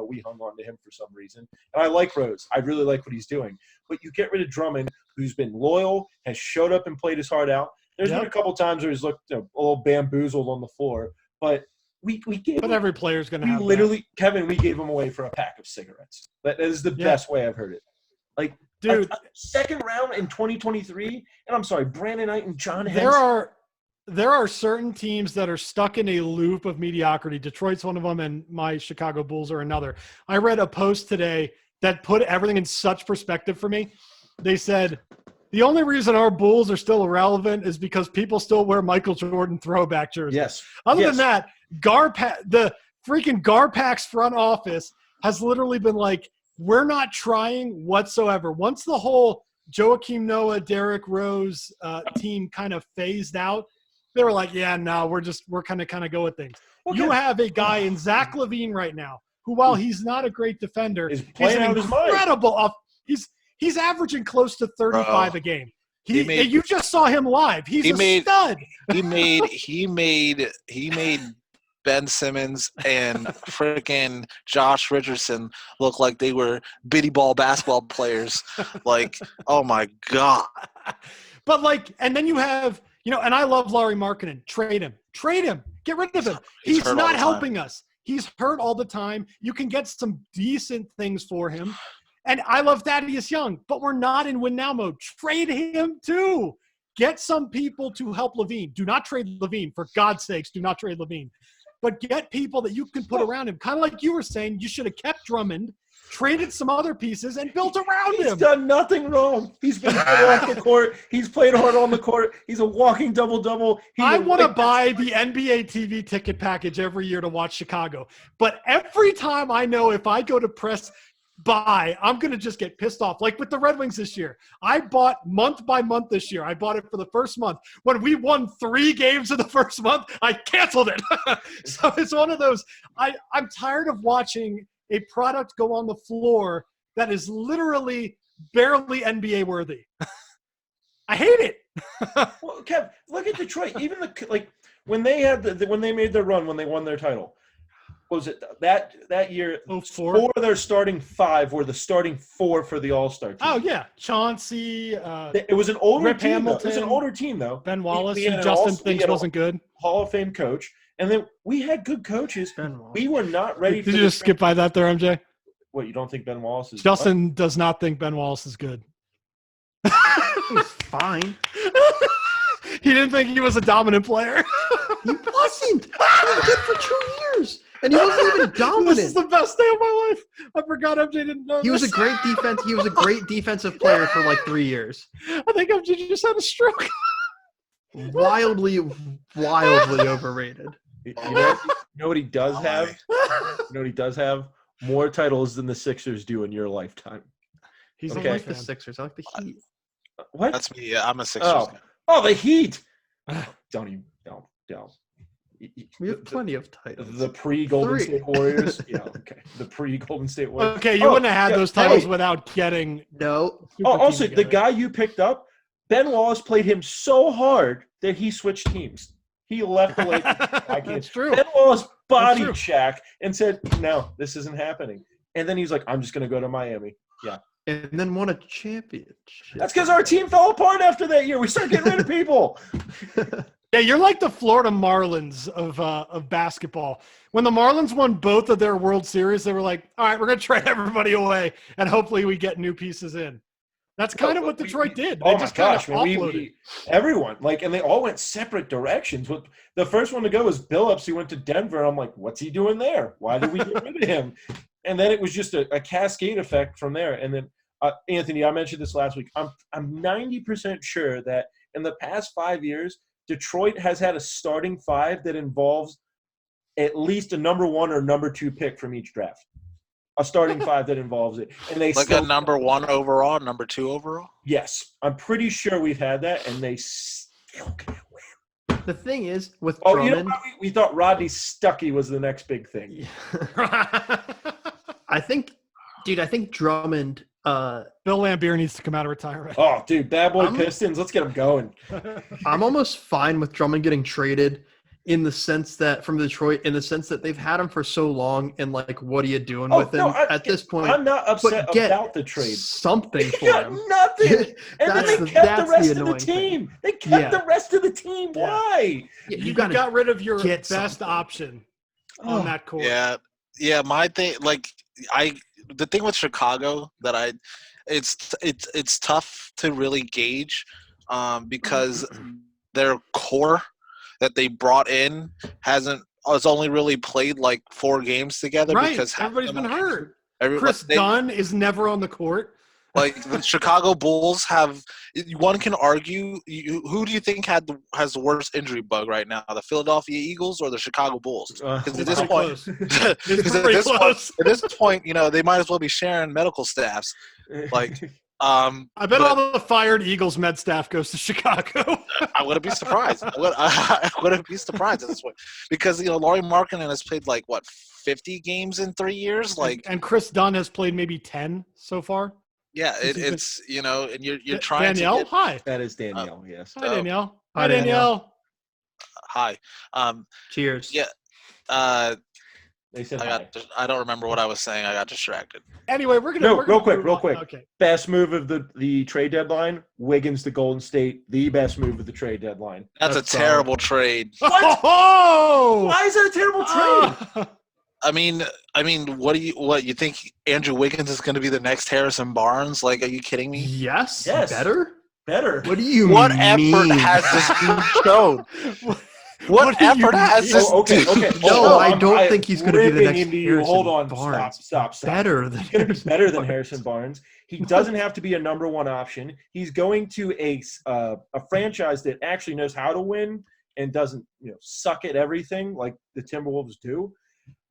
We hung on to him for some reason. And I like Rose. I really like what he's doing. But you get rid of Drummond, who's been loyal, has showed up and played his heart out. There's Yep. been a couple times where he's looked a little bamboozled on the floor, but we gave But him, every player's going to we have literally Kevin, we gave him away for a pack of cigarettes. That is the Yeah. best way I've heard it. that. Dude, A second round in 2023, and I'm sorry, Brandon Knight and John Henson. there are certain teams that are stuck in a loop of mediocrity. Detroit's one of them, and my Chicago Bulls are another. I read a post today that put everything in such perspective for me. They said, the only reason our Bulls are still irrelevant is because people still wear Michael Jordan throwback jerseys. Yes. Other Yes. than that, the freaking Garpax front office has literally been like, we're not trying whatsoever. Once the whole Joakim Noah, Derrick Rose team kind of phased out, they were like, yeah, no, we're kind of go with things. Okay. You have a guy in Zach LaVine right now who, while he's not a great defender, Is he's playing an out his mind. incredible he's averaging close to 35 a game. He made- You just saw him live. He's he a made- stud. He made Ben Simmons and freaking Josh Richardson look like they were bitty ball basketball players. Like, oh my God. But and then you have, and I love Larry Markkinen. Trade him. Get rid of him. He's He's hurt all not the helping us. He's hurt all the time. You can get some decent things for him. And I love Thaddeus Young, but we're not in win now mode. Trade him too. Get some people to help Levine. Do not trade Levine. For God's sakes, do not trade Levine. But get people that you can put around him. Kind of like you were saying, you should have kept Drummond, traded some other pieces, and built around He's him. done nothing wrong. He's been good off the court. He's played hard on the court. He's a walking double-double. I want to buy the NBA TV ticket package every year to watch Chicago. But every time I know if I go to press buy, I'm going to just get pissed off. Like with the Red Wings this year. I bought month by month this year. I bought it for the first month. When we won 3 games in the first month, I canceled it. So it's one of those, I'm tired of watching a product go on the floor that is literally barely NBA worthy. I hate it. Well, Kev, look at Detroit. Even when they had when they made their run, when they won their title, what was it that year? 04? 4 of their starting 5 were the starting 4 for the All-Star team. Oh, yeah. Chauncey, It was an older Rip team. Though. It was an Hamilton, older team, though. Ben Wallace, We had who an Justin all- we thinks had a wasn't good. Hall of Fame coach, and then we had good coaches. Ben Wallace. We were not ready. Did for you the just skip by that there, MJ? What, you don't think Ben Wallace is? Justin does not think Ben Wallace is good. He's fine. He didn't think he was a dominant player. He wasn't. He was good for 2 years, and he wasn't even dominant. This is the best day of my life. I forgot MJ didn't know He was a this. great defense. He was a great defensive player for like 3 years. I think MJ just had a stroke. Wildly overrated. You know what he does have? You know what he does have? More titles than the Sixers do in your lifetime. He's I Okay. don't like the Sixers. I like the Heat. What? That's me. Yeah, I'm a Sixers Oh. guy. Oh, the Heat. Don't even. Don't. We have plenty of titles. The pre-Golden 3. State Warriors. Yeah, okay. The pre-Golden State Warriors. Okay, you Oh, wouldn't have had yeah, those titles hey. without getting. No, Super Oh, team also, the together. guy you picked up, Ben Wallace, played him so hard that he switched teams. He left the Lakers. I can't. That's true. Ben Wallace body true. Shaq and said, "No, this isn't happening." And then he's like, "I'm just going to go to Miami." Yeah, And then won a championship. that's because our team fell apart after that year. We started getting rid of people. Yeah, you're like the Florida Marlins of basketball. When the Marlins won both of their World Series, they were like, "All right, we're going to trade everybody away, and hopefully we get new pieces in." That's kind of what Detroit did. They Oh my just kind gosh, of man! offloaded. Everyone and they all went separate directions. With the first one to go was Billups, who went to Denver. I'm like, what's he doing there? Why did we get rid of him? And then it was just a cascade effect from there. And then Anthony, I mentioned this last week. I'm 90% sure that in the past 5 years, Detroit has had a starting five that involves at least a number 1 or number 2 pick from each draft. A starting five that involves it, and they Like still, a number 1 overall, number 2 overall. yes, I'm pretty sure we've had that, and they still can't win. The thing is, with Oh, you know Drummond, what? We thought Rodney Stuckey was the next big thing. I think Drummond. Bill Lambier needs to come out of retirement. Oh, dude, bad boy I'm- Pistons. Let's get them going. I'm almost fine with Drummond getting traded in the sense that from Detroit, in the sense that they've had him for so long, and like, what are you doing with him at this point? I'm not upset But get about the trade. something They for got him. nothing. And then That's they the- kept that's the the rest of the annoying thing. team. They kept Yeah. the rest of the team. Yeah. Why? Yeah, You gotta got rid of your get best something. option Oh, on that court. Yeah. My thing, the thing with Chicago that it's tough to really gauge, because their core that they brought in has only really played like 4 games together, Right. because half of Everybody's them been are hurt. injured. Chris Dunn is never on the court. Like the Chicago Bulls have. One can argue. Who do you think has the worst injury bug right now? The Philadelphia Eagles or the Chicago Bulls? Because at It's this pretty point, close. because It's at pretty this point, close. they might as well be sharing medical staffs. Like, I bet but all the fired Eagles med staff goes to Chicago. I wouldn't be surprised. I wouldn't be surprised at this point, because Laurie Markkinen has played like 50 games in 3 years. Like, and Chris Dunn has played maybe 10 so far. yeah, he's been- it's and you're trying Danielle, to get hi. That is Danielle, yes. Hi, Danielle. Hi, Hi, Danielle. Danielle. high. Cheers. Yeah. They said I hi. I don't remember what I was saying. I got distracted. Anyway, we're gonna No, we're gonna real move quick. on. Okay. Best move of the trade deadline, Wiggins to Golden State. The best move of the trade deadline. That's That's a terrible trade. What? Oh! Why is that a terrible trade? I mean, what you think Andrew Wiggins is going to be the next Harrison Barnes? Like, are you kidding me? Yes. Yes. Better. Better. What do you What mean? effort has this dude shown? What do you effort has mean? this Oh, okay, dude? okay. No, Hold on. I don't I'm think he's going to be the ripping next into you. Harrison Hold on. Barnes. Stop. Better than He's going to be Harrison better than Barnes. Harrison Barnes. He doesn't have to be a number 1 option. He's going to a franchise that actually knows how to win and doesn't suck at everything like the Timberwolves do.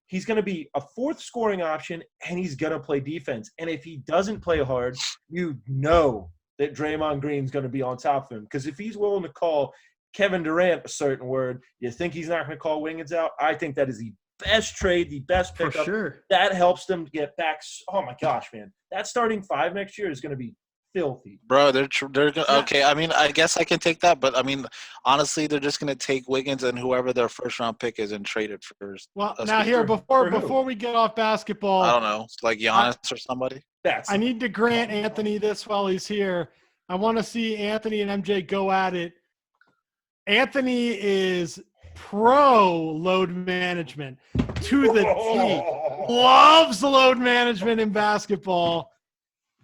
He's going to be a 4th scoring option, and he's going to play defense. And if he doesn't play hard, you know that Draymond Green's going to be on top of him. Because if he's willing to call Kevin Durant a certain word, you think he's not going to call Wiggins out? I think that is the best trade, the best For pickup. sure. That helps them get back. Oh, my gosh, man. That starting 5 next year is going to be filthy. Bro, they're gonna, okay. I mean, I guess I can take that, but I mean, honestly, they're just gonna take Wiggins and whoever their first round pick is and trade it for. Well, a now here speaker. before For who? before we get off basketball, I don't know, like Giannis or somebody. That's I need to grant Anthony this while he's here. I want to see Anthony and MJ go at it. Anthony is pro load management to the T. Loves load management in basketball.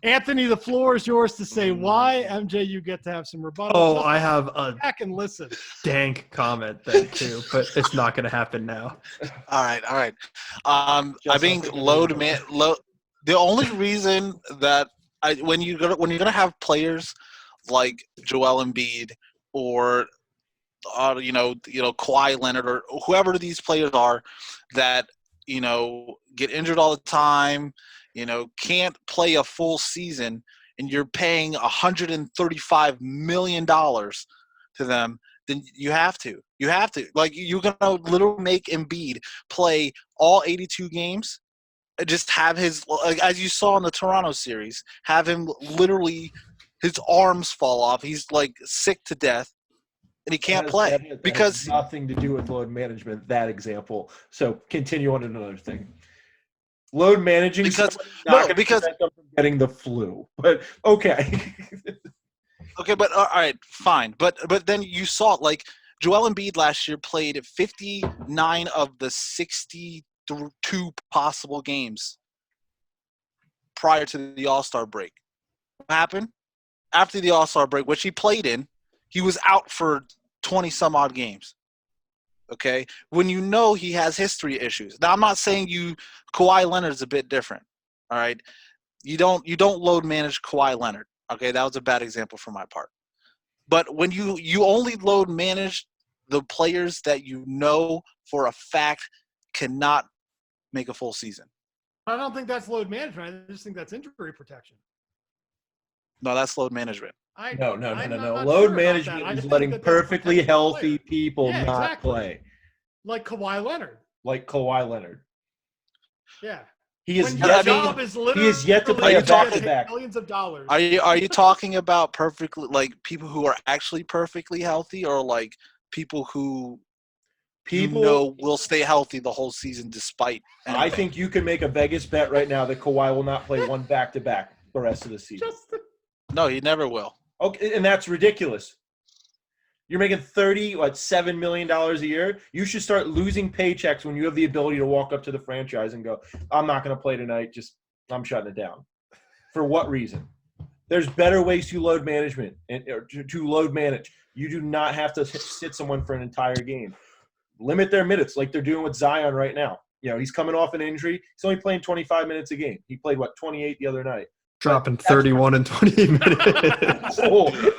Anthony, the floor is yours to say why. MJ, you get to have some rebuttal. Oh, Just I have a sit back and listen. dank comment then too, but it's not going to happen now. All right. I Just think something the only reason that when you're gonna have players like Joel Embiid or Kawhi Leonard or whoever these players are that get injured all the time, can't play a full season, and you're paying $135 million to them, then you have to. Like, you're going to literally make Embiid play all 82 games, just have his, like, as you saw in the Toronto series, have him literally, his arms fall off. He's, like, sick to death. and he can't That play has because nothing to do with load management. That example. So continue on to another thing. Load managing Because- someone is not no, gonna because- prevent them from getting the flu. But okay. okay, but all right, fine. But then you saw like Joel Embiid last year played 59 of the 62 possible games prior to the All-Star break. What happened? After the All-Star break, which he played in, he was out for 20 some odd games. Okay? When you know he has history issues. Now I'm not saying Kawhi Leonard's a bit different. All right? You don't load manage Kawhi Leonard. Okay? That was a bad example for my part. But when you only load manage the players that you know for a fact cannot make a full season. I don't think that's load management. I just think that's injury protection. No, that's load management. No. I'm not Load sure about management that. I is think letting that that's perfectly protecting the healthy player. people Yeah, not exactly. play. Like Kawhi Leonard. Like Kawhi Leonard. Yeah. He is When yet your to job be- is he is yet to literally play a get back-to-back. millions of dollars. Are you talking about perfectly like people who are actually perfectly healthy, or like people who will stay healthy the whole season despite I anything? think you can make a Vegas bet right now that Kawhi will not play one back-to-back the rest of the season. No, he never will. Okay, and that's ridiculous. You're making $7 million a year. You should start losing paychecks when you have the ability to walk up to the franchise and go, "I'm not going to play tonight. I'm shutting it down." For what reason? There's better ways to load management or to load manage. You do not have to sit someone for an entire game. Limit their minutes, like they're doing with Zion right now. He's coming off an injury. He's only playing 25 minutes a game. He played 28 the other night. Dropping 31 in 20 minutes.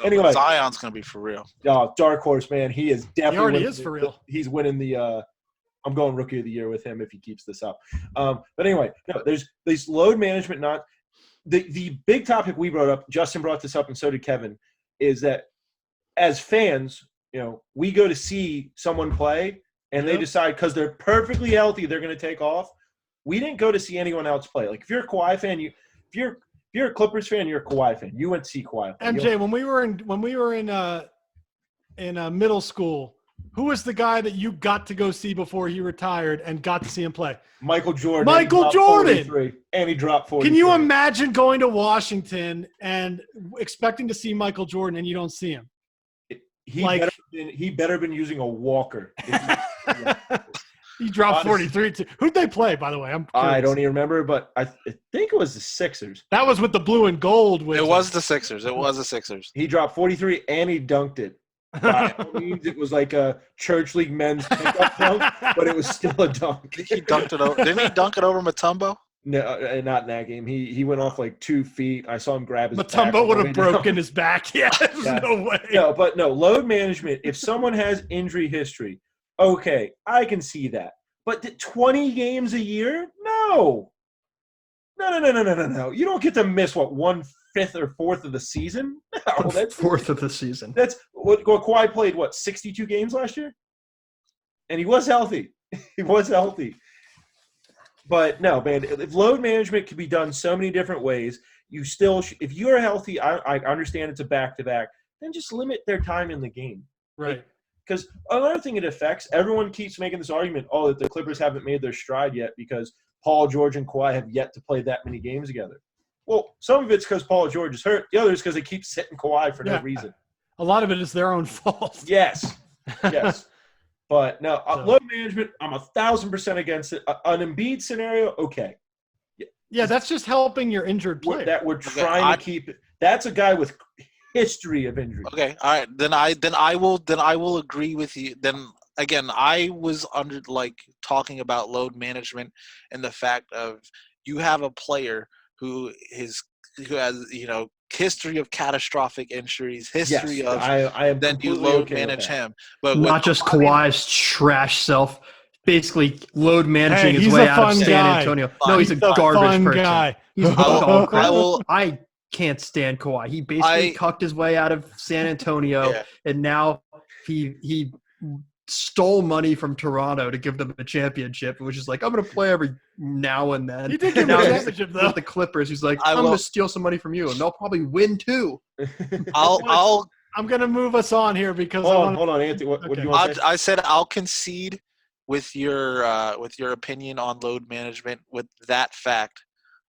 Anyway, Zion's gonna be for real. Dark horse, man. He is definitely. He already winning is for real. He's winning the. I'm going rookie of the year with him if he keeps this up. But anyway, no, there's these load management. Not the big topic we brought up. Justin brought this up, and so did Kevin. Is that as fans, we go to see someone play, and they decide because they're perfectly healthy, they're going to take off. We didn't go to see anyone else play. Like if you're a Kawhi fan, if you're a Clippers fan, you're a Kawhi fan. You went to see Kawhi play. MJ, when we were in middle school, who was the guy that you got to go see before he retired and got to see him play? Michael Jordan. Michael Jordan! And he dropped 43. Can you imagine going to Washington and expecting to see Michael Jordan and you don't see him? He better been using a walker. He dropped Honestly. 43 too. Who'd they play, by the way? I'm curious. I don't even remember, but I think it was the Sixers. That was with the blue and gold. It was the Sixers. He dropped 43 and he dunked it. By no means it was like a church league men's pickup dunk, but it was still a dunk. He dunked it over. Didn't he dunk it over Mutombo? No, not in that game. He went off 2 feet. I saw him grab his back Mutombo on would the have way down. broken his back. Yeah, there's Yeah. no way. No, load management. If someone has injury history, okay, I can see that. But 20 games a year? No. No. You don't get to miss 1/5 or 4th of the season. No, that's Fourth of the season. That's what Kawhi played. 62 games last year, and he was healthy. He was healthy. But no, man. If load management can be done so many different ways, you still, if you are healthy, I understand it's a back-to-back. Then just limit their time in the game. Right. Because another thing it affects, everyone keeps making this argument, that the Clippers haven't made their stride yet because Paul George and Kawhi have yet to play that many games together. Well, some of it's because Paul George is hurt. The other is because they keep sitting Kawhi for no reason. A lot of it is their own fault. Yes. But no, So- load management, I'm 1,000% against it. An Embiid scenario, okay. Yeah, that's just helping your injured player. That we're trying to keep it. That's a guy with history of injury. Okay, all right. Then I will agree with you. Then again, I was talking about load management and the fact of you have a player who has history of catastrophic injuries, history of I am then you completely load okay with manage that. him. But Not just Kawhi's trash self, basically load managing Hey, his he's way a out of fun San guy. Antonio. No, he's a He's a garbage fun person. guy. He's a I will- dog I will- I can't stand Kawhi. He basically cucked his way out of San Antonio, Yeah. and now he stole money from Toronto to give them a championship. It was just like, I'm going to play every now and then. He did give Now him a he's championship, though. with the Clippers. He's like, I I'm will- going to steal some money from you, and they'll probably win too. I'll I'm gonna move us on here because Hold on, Anthony. What do Okay. you want to say? I said I'll concede with your opinion on load management with that fact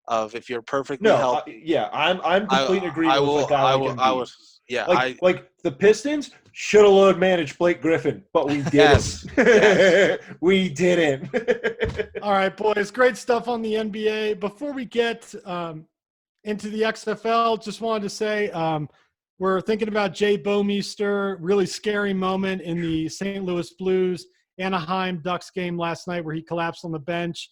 of if you're perfectly No, healthy. I'm complete in agreement with a guy like Embiid. Yeah, Like the Pistons should have load managed Blake Griffin, but we didn't. Yes. We didn't. All right, boys, great stuff on the NBA. Before we get into the XFL, just wanted to say we're thinking about Jay Bomeister, really scary moment in the St. Louis Blues Anaheim Ducks game last night where he collapsed on the bench.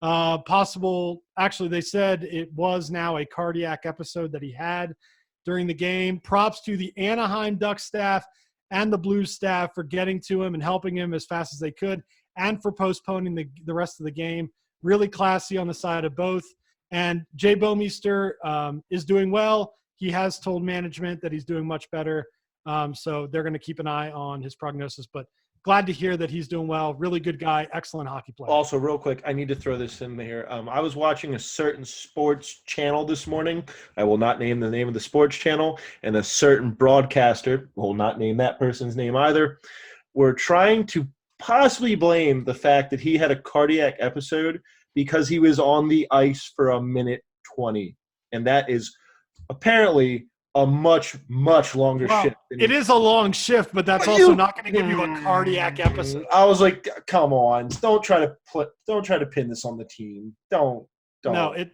Actually, they said it was now a cardiac episode that he had during the game. Props to the Anaheim Ducks staff and the Blues staff for getting to him and helping him as fast as they could and for postponing the rest of the game. Really classy on the side of both. And Jay Bomeister is doing well. He has told management that he's doing much better. So they're going to keep an eye on his prognosis. But glad to hear that he's doing well. Really good guy. Excellent hockey player. Also, real quick, I need to throw this in here. I was watching a certain sports channel this morning. I will not name the name of the sports channel. And a certain broadcaster, will not name that person's name either, were trying to possibly blame the fact that he had a cardiac episode because he was on the ice for a minute 20. And that is apparently a much, much longer shift. It is a long shift, but that's also not going to give you a cardiac episode. I was like, come on. Don't try to pin this on the team. Don't. No, it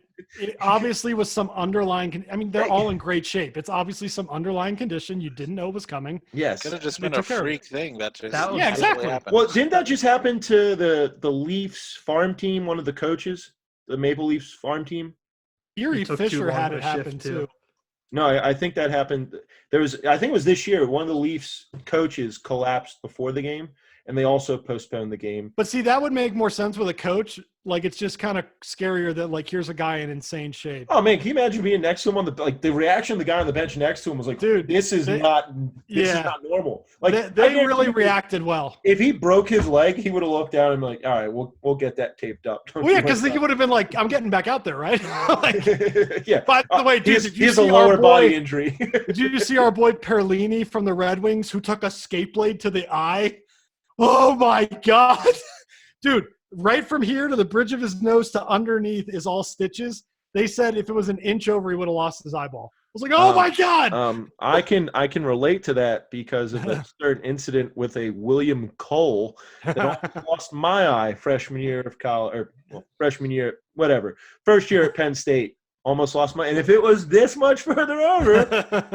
obviously was some underlying – I mean, they're all in great shape. It's obviously some underlying condition you didn't know was coming. Yes. Could have just been a freak thing that just Yeah, exactly. happened. Well, didn't that just happen to the Leafs farm team, one of the coaches, the Maple Leafs farm team? Erie It took too Fisher long had of it a shift, happen too. too. No, I think that happened. I think it was this year. One of the Leafs coaches collapsed before the game, and they also postponed the game. But see, that would make more sense with a coach. Like, it's just kind of scarier that, like, here's a guy in insane shape. Oh man, can you imagine being next to him the reaction of the guy on the bench next to him was like, Dude, this is not normal. Like they really reacted well. If he broke his leg, he would have looked down and been like, all right, we'll get that taped up. Well, yeah, because he would have been like, I'm getting back out there, right? Like, yeah. by the way, dude, he has a lower body injury. Did you see our boy Perlini from the Red Wings who took a skate blade to the eye? Oh my God. Dude, right from here to the bridge of his nose to underneath is all stitches. They said if it was an inch over, he would have lost his eyeball. I was like, oh my God. I can relate to that because of a certain incident with a William Cole that almost lost my eye freshman year of college, freshman year, whatever. First year at Penn State, almost lost my. And if it was this much further over,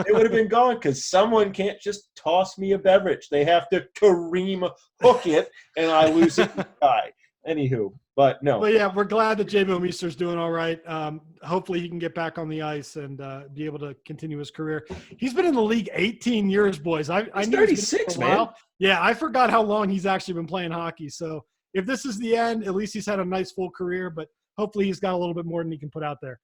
it would have been gone because someone can't just toss me a beverage. They have to Kareem hook it, and I lose it and die. Anywho, but no. But yeah, we're glad that Jay Bomeister's doing all right. Hopefully he can get back on the ice and be able to continue his career. He's been in the league 18 years, boys. I knew 36, man. While. Yeah, I forgot how long he's actually been playing hockey. So if this is the end, at least he's had a nice full career, but hopefully he's got a little bit more than he can put out there.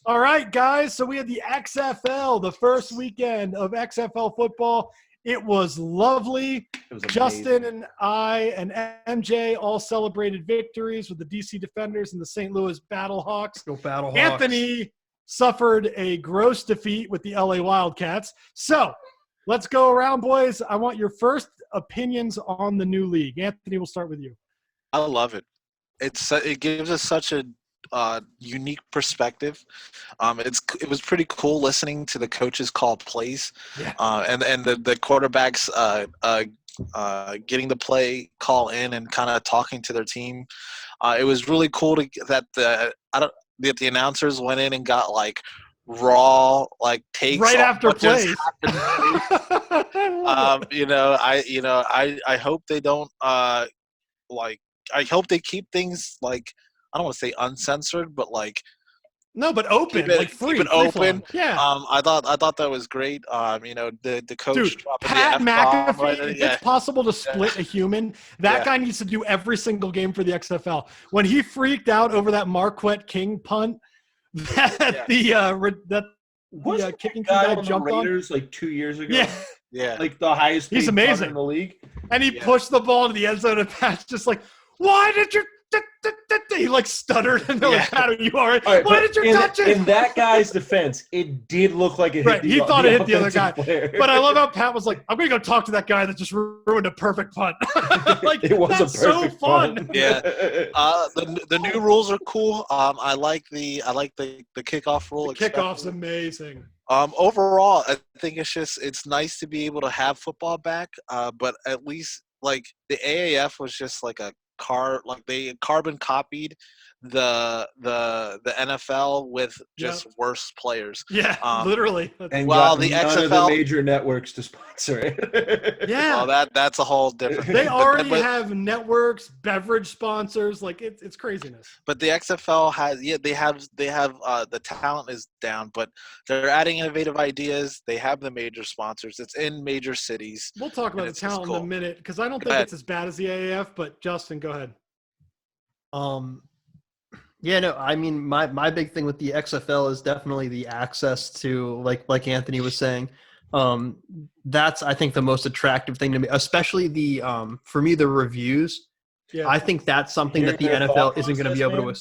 All right, guys. So we had the XFL, the first weekend of XFL football. It was lovely. It was Justin and I and MJ all celebrated victories with the DC Defenders and the St. Louis Battlehawks. Go Battlehawks. Anthony suffered a gross defeat with the LA Wildcats. So let's go around, boys. I want your first opinions on the new league. Anthony, we'll start with you. I love it. It gives us such a unique perspective. It was pretty cool listening to the coaches call plays, and the quarterbacks getting the play call in and kind of talking to their team. It was really cool that the announcers went in and got like raw takes right after what just plays. I hope they don't I hope they keep things like, I don't want to say uncensored, but no, but open, free, keep it open. Yeah. I thought that was great. The coach. Dude, Pat McAfee. It's possible to split a human. That guy needs to do every single game for the XFL. When he freaked out over that Marquette King punt, that kicking guy on jumped the on. Raiders 2 years ago. Yeah. Like the highest. He's amazing in the league. And he pushed the ball to the end zone, and Pat's just like, "Why did you he like stuttered and they're like, how do you are? All right, Why but did you touch it? In that guy's defense, it did look like it hit Right, the he thought it hit the other offensive guy. player. But I love how Pat was like, I'm going to go talk to that guy that just ruined a perfect punt. Like, it was that's a so perfect fun. punt. Yeah. The new rules are cool. I like the kickoff rule. The kickoff's especially. amazing. Overall, I think it's nice to be able to have football back. But at least like the AAF was just like they carbon copied the NFL with just worse players. Yeah, literally. And Well, got the none of the XFL major networks to sponsor it. Yeah. Well, that's a whole different. They already but, have networks, beverage sponsors. Like it's craziness. But the XFL has they have the talent is down, but they're adding innovative ideas. They have the major sponsors. It's in major cities. We'll talk about the it's just talent in a cool. minute because I don't think ahead. it's as bad as the AAF. But Justin, go ahead. Yeah, no, I mean, my big thing with the XFL is definitely the access to, like Anthony was saying. That's, I think, the most attractive thing to me, especially for me, the reviews. Yeah, I think that's something that the Hearing their NFL thought isn't going to be process, able man. to.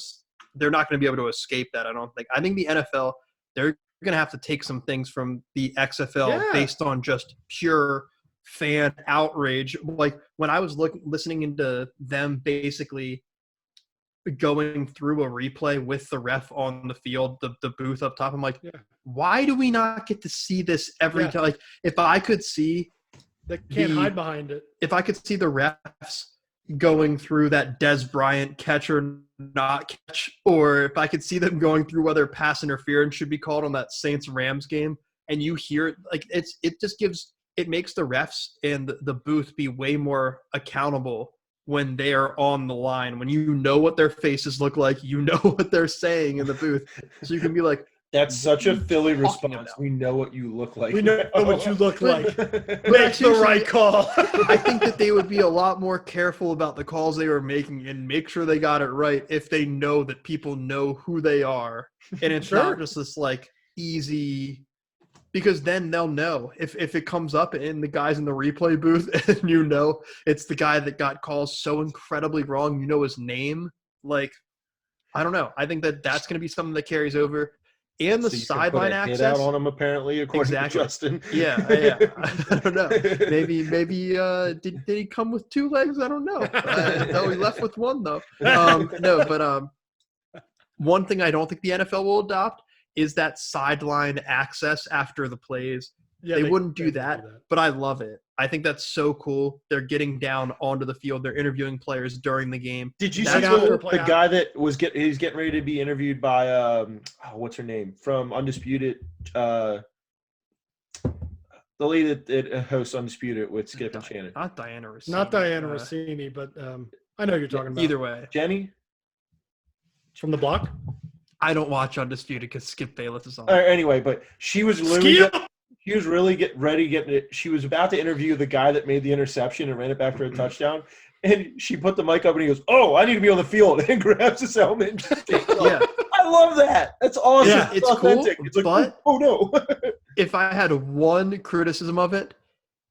They're not going to be able to escape that. I don't think. I think the NFL, they're going to have to take some things from the XFL Yeah. based on just pure fan outrage. Like when I was listening into them basically going through a replay with the ref on the field, the booth up top, I'm like, Yeah. why do we not get to see this every Yeah. time? Like if I could see they can't the- hide behind it. if I could see the refs going through that Des Bryant catch or not catch, or if I could see them going through whether pass interference should be called on that Saints-Rams game, and you hear it, like it makes the refs and the booth be way more accountable when they are on the line, when you know what their faces look like, you know what they're saying in the booth, so you can be like, That's such a Philly Talking response. about. We know what you look like. We know what you look like. But Make the seriously, right call. I think that they would be a lot more careful about the calls they were making and make sure they got it right if they know that people know who they are. And it's Sure. not just this like easy, because then they'll know if it comes up in the guys in the replay booth and you know it's the guy that got calls so incredibly wrong, you know his name. Like, I don't know. I think that that's going to be something that carries over. And the So you can sideline put a hit access. out on him, apparently, according Exactly. to Justin. Yeah. I don't know. Maybe did he come with two legs? I don't know. No, he left with one though. No, but one thing I don't think the NFL will adopt is that sideline access after the plays. Yeah, they wouldn't do wouldn't that, but I love it. I think that's so cool. They're getting down onto the field. They're interviewing players during the game. Did you That's see what- the guy that he's getting ready to be interviewed by what's her name from Undisputed, the lady that hosts Undisputed with Skip and Shannon, Not Diana Rossini. Not Diana Rossini, but I know who you're talking about. Either way, Jenny. From the block. I don't watch Undisputed because Skip Bayless is on. Anyway, but she was literally Skip! she was really getting it. She was about to interview the guy that made the interception and ran it back for a touchdown. And she put the mic up and he goes, "Oh, I need to be on the field," and grabs his helmet and just takes off. Yeah. I love that. That's awesome. Yeah, it's cool, authentic. It's like, but- oh no. If I had one criticism of it,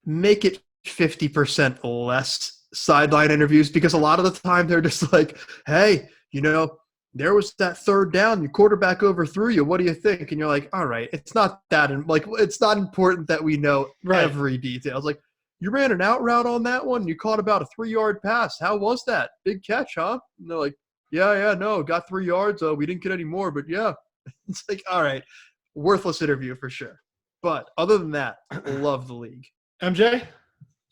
make it 50% less sideline interviews, because a lot of the time they're just like, hey, there was that third down, your quarterback overthrew you. What do you think? And you're like, all right, it's not that, it's not important that we know Right. every detail. It's like, you ran an out route on that one. You caught about a 3-yard pass. How was that? Big catch, huh? And they're like, yeah, no, got 3 yards. We didn't get any more, but yeah. It's like, all right, worthless interview for sure. But other than that, love the league. MJ.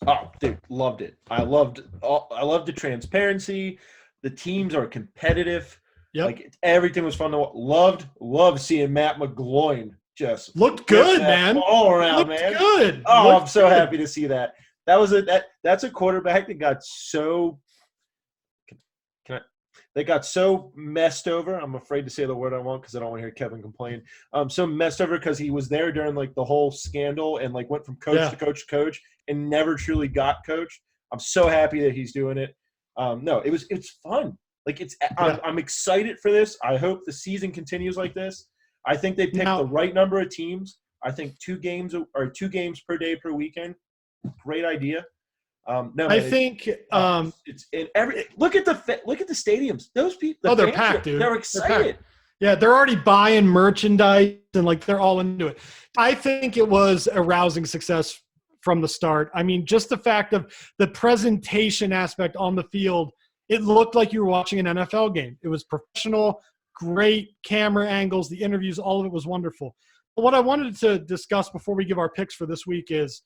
Oh, dude, loved it. I loved the transparency. The teams are competitive. Yep. Like everything was fun to watch. Loved seeing Matt McGloin just Looked whip good, that man. All around, Looked man. good. Oh, Looked I'm so good. happy to see that. That's a quarterback that got so messed over. I'm afraid to say the word I want because I don't want to hear Kevin complain. So messed over because he was there during like the whole scandal and like went from coach to coach to coach and never truly got coached. I'm so happy that he's doing it. No, it's fun. Like I'm excited for this. I hope the season continues like this. I think they picked the right number of teams. I think 2 games per day per weekend. Great idea. No, I man, think it's in every look at the stadiums. Those people, they're fans packed, dude. They're They're excited. packed. Yeah, they're already buying merchandise and like they're all into it. I think it was a rousing success from the start. I mean, just the fact of the presentation aspect on the field, it looked like you were watching an NFL game. It was professional, great camera angles, the interviews, all of it was wonderful. But what I wanted to discuss before we give our picks for this week is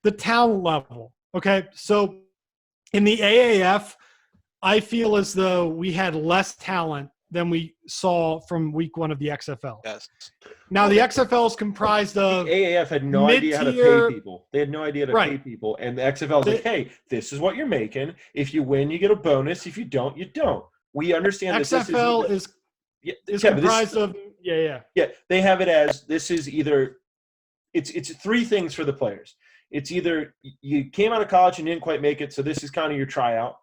the talent level. Okay, so in the AAF, I feel as though we had less talent than we saw from week one of the XFL. Yes. Now, the XFL is comprised of The AAF had no idea how to mid-tier- pay people. They had no idea how to Right. pay people. And the XFL is like, hey, this is what you're making. If you win, you get a bonus. If you don't, you don't. We understand this. XFL is is Kevin, comprised of – yeah. Yeah, they have it as this is either it's three things for the players. It's either you came out of college and didn't quite make it, so this is kind of your tryout,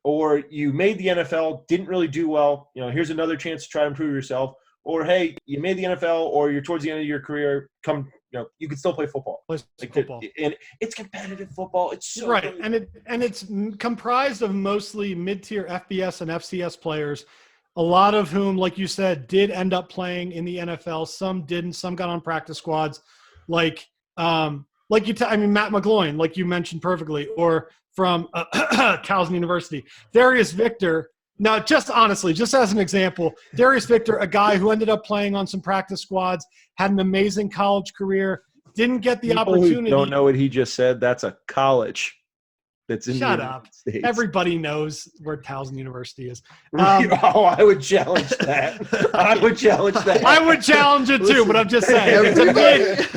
or you made the NFL, didn't really do well. Here's another chance to try to improve yourself. Or hey, you made the NFL, or you're towards the end of your career. You can still play football. Football. And it's competitive football. It's so Right, good. and it's comprised of mostly mid-tier FBS and FCS players, a lot of whom, like you said, did end up playing in the NFL. Some didn't. Some got on practice squads, Matt McGloin, like you mentioned perfectly, or from Towson University, Darius Victor. Now, just honestly, just as an example, Darius Victor, a guy who ended up playing on some practice squads, had an amazing college career, didn't get the People opportunity. who don't know what he just said. That's a college. That's in Shut the up. United States. Everybody knows where Towson University is. I would challenge that. I would challenge that. I would challenge it too, but I'm just saying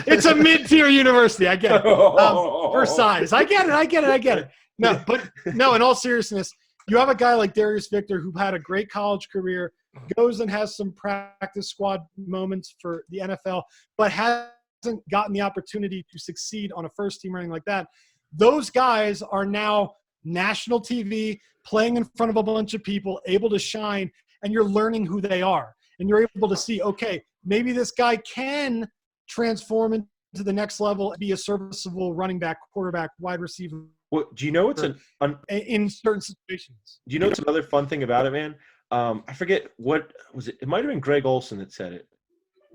it's a mid-tier university. I get it. For size, I get it. No. In all seriousness, you have a guy like Darius Victor who had a great college career, goes and has some practice squad moments for the NFL, but hasn't gotten the opportunity to succeed on a first team or anything like that. Those guys are now national TV, playing in front of a bunch of people, able to shine, and you're learning who they are. And you're able to see, okay, maybe this guy can transform into the next level and be a serviceable running back, quarterback, wide receiver. Well, do you know what's in certain situations? Do you know what's another fun thing about it, man? I forget what was it. It might have been Greg Olson that said it,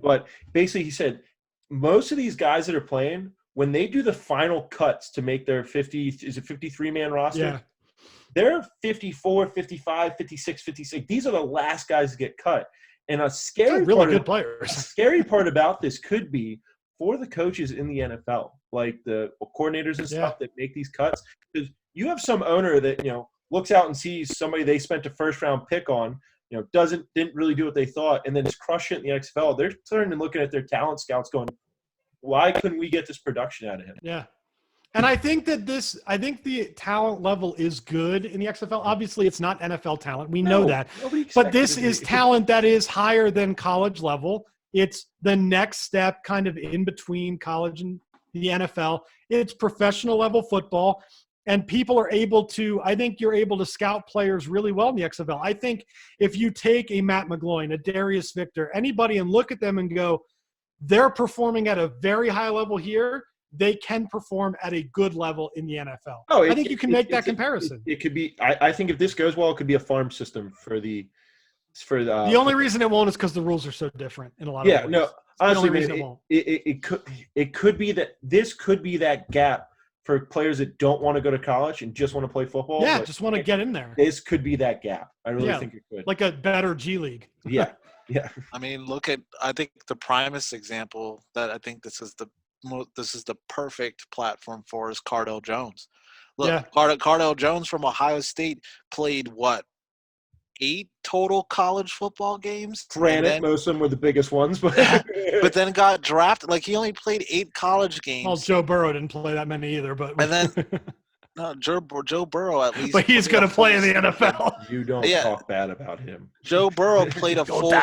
but basically he said most of these guys that are playing, when they do the final cuts to make their 53-man roster, Yeah. they're 54, 55, 56, 56. These are the last guys to get cut. And a scary good players. Scary part about this could be for the coaches in the NFL, like the coordinators and stuff that make these cuts. Because you have some owner that, looks out and sees somebody they spent a first-round pick on, didn't really do what they thought, and then just crush it in the XFL. They're turning and looking at their talent scouts going, why couldn't we get this production out of him? Yeah. And I think the talent level is good in the XFL. Obviously, it's not NFL talent. We know that. But this is talent that is higher than college level. It's the next step kind of in between college and the NFL. It's professional level football. And people are able to – I think you're able to scout players really well in the XFL. I think if you take a Matt McGloin, a Darius Victor, anybody and look at them and go, they're performing at a very high level here, they can perform at a good level in the NFL. I think you can make that comparison. It could be – I think if this goes well, it could be a farm system for the the only reason it won't is because the rules are so different in a lot of ways. Yeah, no, honestly, it could be that this could be that gap for players that don't want to go to college and just want to play football. Yeah, just want to get in there. This could be that gap. I really think it could. Like a better G League. Yeah. I mean, I think the primest example that I think this is the perfect platform for is Cardell Jones. Look, Cardell Jones from Ohio State played 8 total college football games. Granted, most of them were the biggest ones, but but then got drafted. Like he only played 8 college games. Well, Joe Burrow didn't play that many either, but and then no, Joe Burrow at least. But he's going to play in the NFL. You don't talk bad about him. Joe Burrow played a full.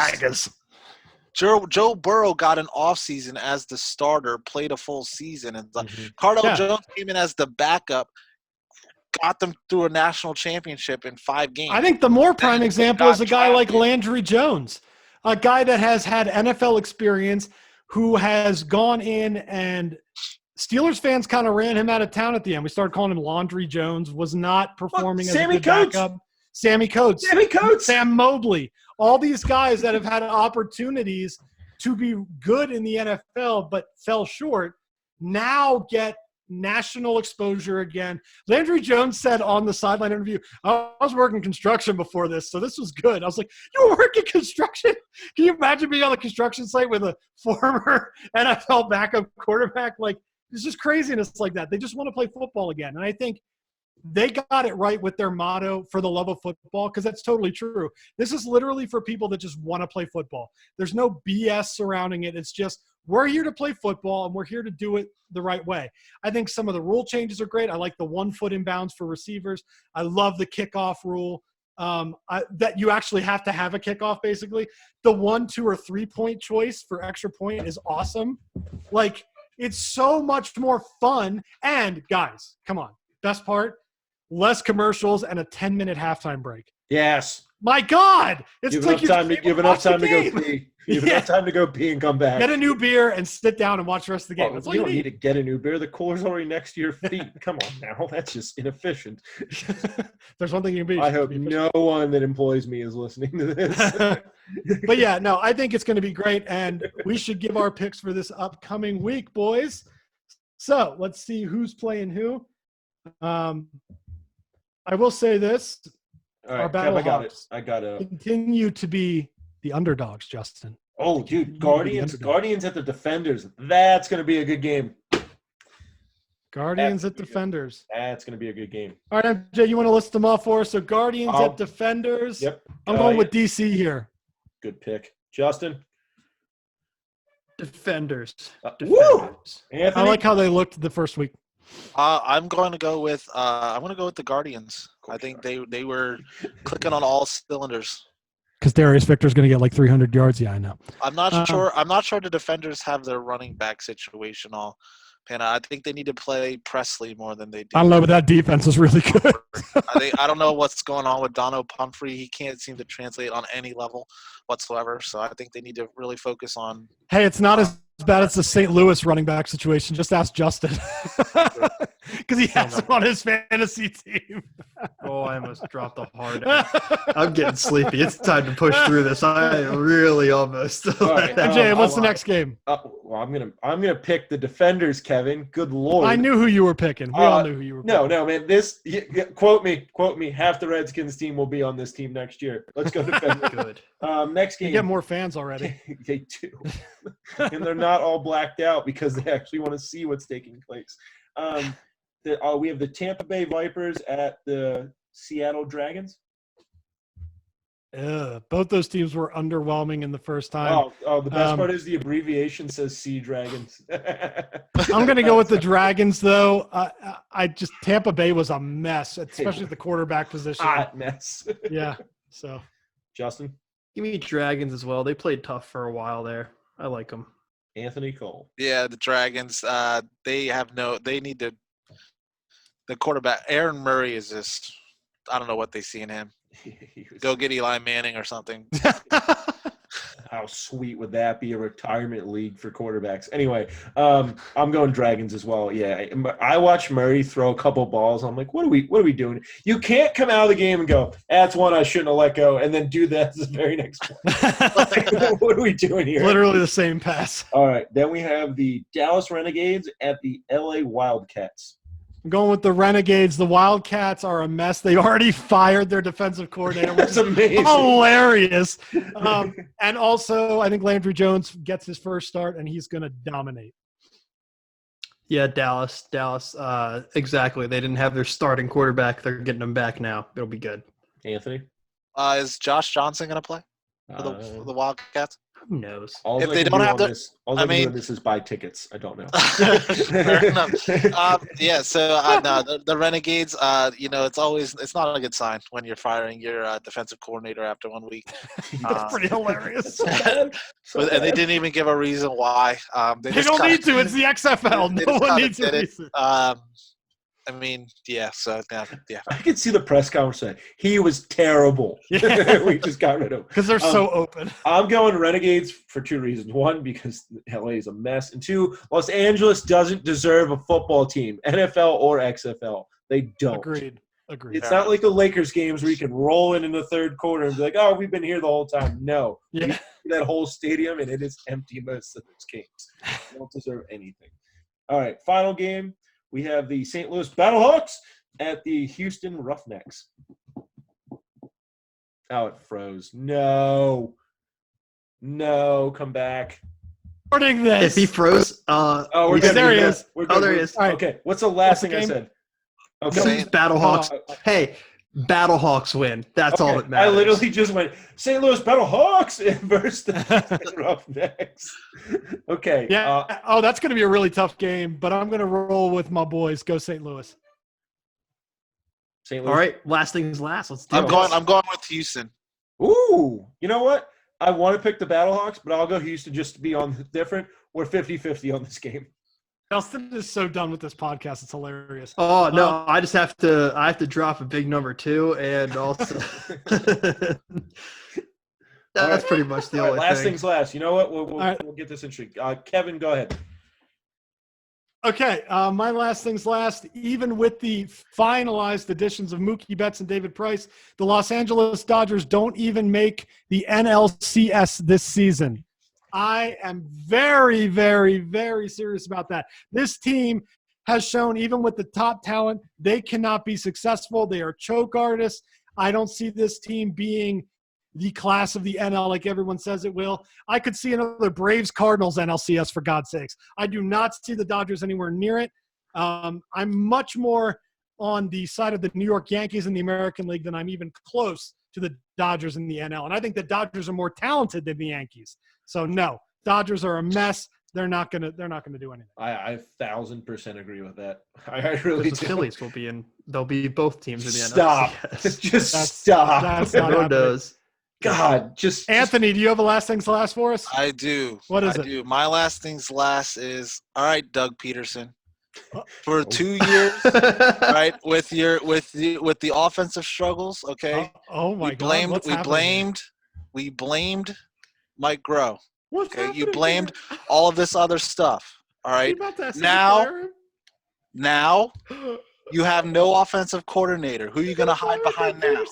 Joe Burrow got an offseason as the starter, played a full season, and Cardell Jones came in as the backup. Got them through a national championship in 5 games. I think the more prime example is a guy like Landry Jones, a guy that has had NFL experience, who has gone in and Steelers fans kind of ran him out of town at the end. We started calling him Laundry Jones, was not performing as a Sammy good Coates. backup. Sammy Coates. Sammy Coates. Sam Mobley. All these guys that have had opportunities to be good in the NFL but fell short now get national exposure again. Landry Jones said on the sideline interview, I was working construction before this, so this was good. I was like, you were working construction? Can you imagine being on the construction site with a former NFL backup quarterback? Like, it's just craziness like that. They just want to play football again. And I think they got it right with their motto, for the love of football, because that's totally true. This is literally for people that just want to play football. There's no BS surrounding it. It's just, we're here to play football, and we're here to do it the right way. I think some of the rule changes are great. I like the 1 foot inbounds for receivers. I love the kickoff rule, that you actually have to have a kickoff, basically. The 1, 2, or 3 point choice for extra point is awesome. Like, it's so much more fun. And, guys, come on. Best part, less commercials and a 10-minute halftime break. Yes. My God, it's You like have enough time to go pee. You have Yeah. enough time to go pee and come back. Get a new beer and sit down and watch the rest of the game. Oh, That's all you you don't need need. to get a new beer. The cooler's already next to your feet. Come on now. That's just inefficient. There's one thing you can be. I hope no one that employs me is listening to this. But yeah, no, I think it's going to be great, and we should give our picks for this upcoming week, boys. So let's see who's playing who. I will say this: All our right, Battle Kev, I got it. Hawks I got it. continue to be the underdogs, Justin. Oh, dude, Guardians at the Defenders. That's going to be a good game. Guardians That's at Defenders. That's going to be a good game. All right, MJ, you want to list them off for us? So Guardians I'll- at Defenders. Yep. I'm going yeah. with DC here. Good pick. Justin? Defenders. Woo! Defenders. Anthony? I like how they looked the first week. I'm going to go with the Guardians. I think they were clicking on all cylinders. Because Darius Victor's going to get like 300 yards. Yeah, I know. I'm not sure. I'm not sure the Defenders have their running back situation all pan out. I think they need to play Presley more than they do. I don't know, but that defense is really good. I don't know what's going on with Dono Pumphrey. He can't seem to translate on any level whatsoever. So I think they need to really focus on. Hey, it's not as bad as the St. Louis running back situation. Just ask Justin. Because he has him on his fantasy team. Oh, I almost dropped a hard out. I'm getting sleepy. It's time to push through this. I really almost. right, MJ, what's the next game? Well, I'm gonna pick the Defenders, Kevin. Good lord. I knew who you were picking. We all knew who you were picking. No, man. This quote me. Half the Redskins team will be on this team next year. Let's go Defenders. Good. Next You game. get more fans already. They do, and they're not all blacked out because they actually want to see what's taking place. We have the Tampa Bay Vipers at the Seattle Dragons. Both those teams were underwhelming in the first time. The best part is the abbreviation says Sea Dragons. I'm going to go with the Dragons, though. Tampa Bay was a mess, especially at the quarterback position. Hot mess. Yeah. So, Justin, Give me Dragons as well. They played tough for a while there. I like them. Anthony Cole. Yeah, the Dragons. They need to. The quarterback Aaron Murray is just. I don't know what they see in him. Go get Eli Manning or something. How sweet would that be? A retirement league for quarterbacks. Anyway, I'm going Dragons as well. Yeah, I watched Murray throw a couple balls. I'm like, what are we doing? You can't come out of the game and go, that's one I shouldn't have let go, and then do that the very next one. What are we doing here? literally the same pass. All right, then we have the Dallas Renegades at the LA Wildcats. I'm going with the Renegades. The Wildcats are a mess. They already fired their defensive coordinator, which That's is amazing. hilarious. And also, I think Landry Jones gets his first start, and he's going to dominate. Yeah, Dallas. Exactly. They didn't have their starting quarterback. They're getting him back now. It'll be good. Anthony? Is Josh Johnson going to play for the Wildcats? Who knows? All If I they can don't do have on the- this, all I I can do mean- on this is buy tickets. I don't know. Fair enough. Yeah, so no, the Renegades. It's not a good sign when you're firing your defensive coordinator after 1 week. That's pretty hilarious. So bad. So And they bad. didn't even give a reason why. They don't need to. It's the XFL. They No just one kinda needs a did it. reason. I mean, yeah. So yeah. I could see the press conference saying he was terrible. Yeah. We just got rid of him. Because they're so open. I'm going Renegades for two reasons. One, because LA is a mess. And two, Los Angeles doesn't deserve a football team, NFL or XFL. They don't. Agreed. It's not like the Lakers games where you can roll in the third quarter and be like, oh, we've been here the whole time. No. Yeah. You see that whole stadium, and it is empty most of those games. They don't deserve anything. All right, final game. We have the St. Louis Battlehawks at the Houston Roughnecks. Oh, it froze. No, come back. Recording this. If he froze, Oh, we're we good. said- There he We're is. good. We're good. Oh, there he is. All right. Okay, what's the last What's the thing I game? said? Okay. Saints, Battlehawks. Oh, Hey, Battlehawks win. That's all Okay, that matters. I literally just went St. Louis Battlehawks versus the Houston Roughnecks. Okay. yeah. That's going to be a really tough game, but I'm going to roll with my boys. Go St. Louis. St. Louis. All right, last things last. Let's do I'm it. going with Houston. Ooh, you know what? I want to pick the Battlehawks, but I'll go Houston just to be on different. We're 50-50 on this game. Justin is so done with this podcast. It's hilarious. Oh no, I just have to drop a big number too, and also that's pretty much the All right, only last thing. things last. You know what? We'll right. get this interesting. Kevin, go ahead. Okay, my last things last. Even with the finalized additions of Mookie Betts and David Price, the Los Angeles Dodgers don't even make the NLCS this season. I am very, very, very serious about that. This team has shown, even with the top talent, they cannot be successful. They are choke artists. I don't see this team being the class of the NL like everyone says it will. I could see another Braves-Cardinals NLCS, for God's sakes. I do not see the Dodgers anywhere near it. I'm much more on the side of the New York Yankees in the American League than I'm even close to the Dodgers in the NL. And I think the Dodgers are more talented than the Yankees. So no, Dodgers are a mess. They're not gonna do anything. I 1,000% agree with that. I really The do. Phillies will be in. They'll be both teams in the Stop. NLCS. Just That's- stop. that's not Everyone happening. knows. God, just Anthony, do you have a last things last for us? I do. What is I it? do. My last things last is all right, Doug Peterson. Oh. For 2 years, right, with the offensive struggles, okay? Oh my God! What's happening? We blamed Mike Groh. What's Okay, you happening blamed here? all of this other stuff. All Are you right. about to ask Now- me to Now fire him? you have no offensive coordinator. Who are you gonna hide behind now?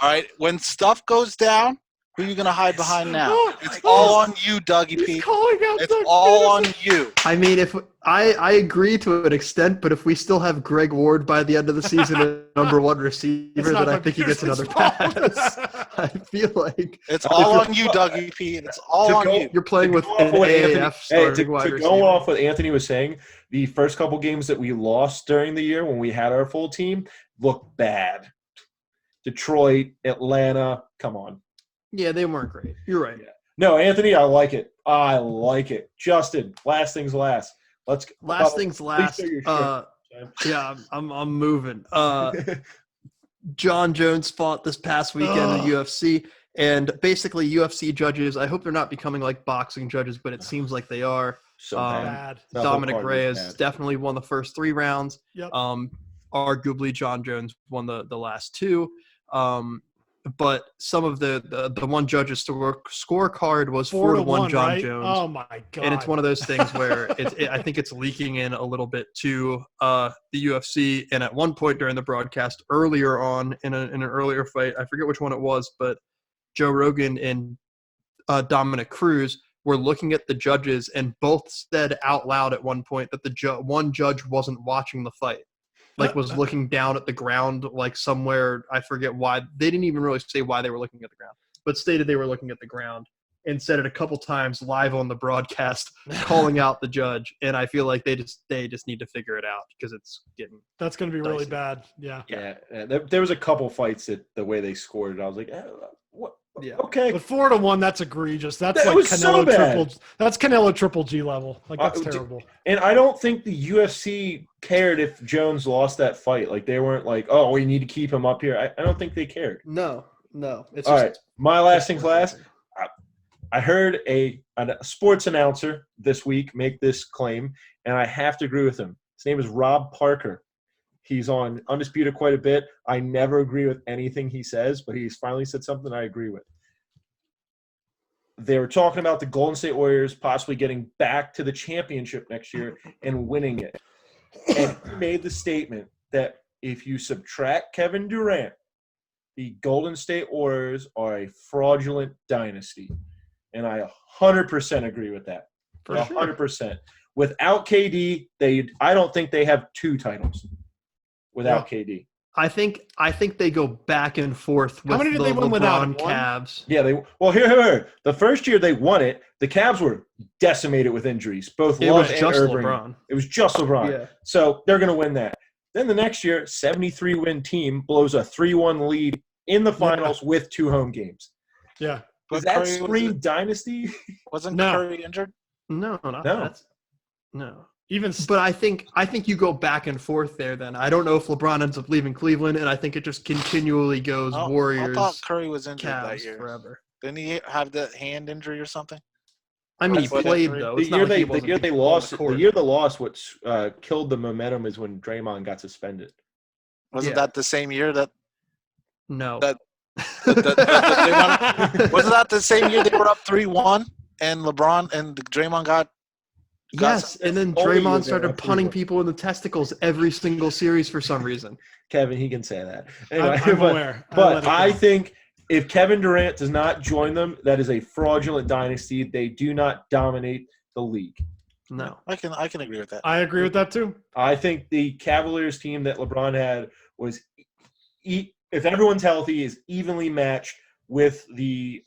All right. When stuff goes down, who are you gonna hide behind now? It's all on you, Dougie P. He's calling out It's Doug all on Peterson. you. I mean, if I agree to an extent, but if we still have Greg Ward by the end of the season at number one receiver, It's not then I Doug think he gets Peterson's another fault. pass. I feel like It's all on you, Dougie P. It's all To on go- you. you're playing To with go off an what Anthony- AAF Hey, starting to wide go receiver. off what Anthony was saying, the first couple games that we lost during the year when we had our full team looked bad. Detroit, Atlanta, come on. Yeah, they weren't great. You're right. No, Anthony, I like it. I like it. Justin, last things last. Let's Last things last. show your shit, Yeah, I'm moving. John Jones fought this past weekend in Ugh. the UFC, and basically UFC judges. I hope they're not becoming like boxing judges, but it seems like they are. So Um, bad. Bad. That whole Dominic card was Reyes bad. definitely won the first 3 rounds. Yep. Arguably, John Jones won the last 2. But some of the one judge's scorecard was 4-1 John right? Jones. Oh my God! And it's one of those things where I think it's leaking in a little bit to the UFC. And at one point during the broadcast, earlier on in an earlier fight, I forget which one it was, but Joe Rogan and Dominic Cruz were looking at the judges and both said out loud at one point that the one judge wasn't watching the fight. Like was looking down at the ground, like somewhere. I forget why. They didn't even really say why they were looking at the ground, but stated they were looking at the ground and said it a couple times live on the broadcast, calling out the judge. And I feel like they just need to figure it out because it's getting. That's going to be really dicey. bad. Yeah. Yeah, there was a couple fights that the way they scored it, I was like, what? Yeah. Okay. But 4-1, that's egregious. That's That like was so Canelo bad. triple. That's Canelo triple G level. Like that's d- terrible. And I don't think the UFC cared if Jones lost that fight. Like they weren't like, oh, we need to keep him up here. I don't think they cared. No. It's All right, my last thing's last. I heard a sports announcer this week make this claim, and I have to agree with him. His name is Rob Parker. He's on Undisputed quite a bit. I never agree with anything he says, but he's finally said something I agree with. They were talking about the Golden State Warriors possibly getting back to the championship next year and winning it. And he made the statement that if you subtract Kevin Durant, the Golden State Warriors are a fraudulent dynasty. And I 100% agree with that. For sure. 100%. Without KD, I don't think they have 2 titles without KD. I think they go back and forth with How many did the they win without LeBron him? One? Cavs. Yeah, here. The first year they won it, the Cavs were decimated with injuries. Both It Love was and just Irving. LeBron. It was just LeBron. Yeah. So they're going to win that. Then the next year, 73-win team blows a 3-1 lead in the finals with 2 home games. Yeah. Does But that Curry scream dynasty? wasn't No. Curry injured? No, not No. that's no. Even But I think you go back and forth there. Then I don't know if LeBron ends up leaving Cleveland, and I think it just continually goes I Warriors, thought Curry was injured that Cavs year. forever. Didn't he have the hand injury or something? I mean, he That's what played it- though. The It's not year like he they wasn't the on lost, the court. the year they lost, what killed the momentum is when Draymond got suspended. Wasn't Yeah. that the same year that No. that- wasn't that the same year they were up 3-1 and LeBron and Draymond got Yes, and then only Draymond was there started after punting he won. people in the testicles every single series for some reason. Kevin, he can say that. Anyway, I'm aware. But let it I go. think if Kevin Durant does not join them, that is a fraudulent dynasty. They do not dominate the league. No. I can agree with that. I agree with that too. I think the Cavaliers team that LeBron had was, if everyone's healthy, is evenly matched with the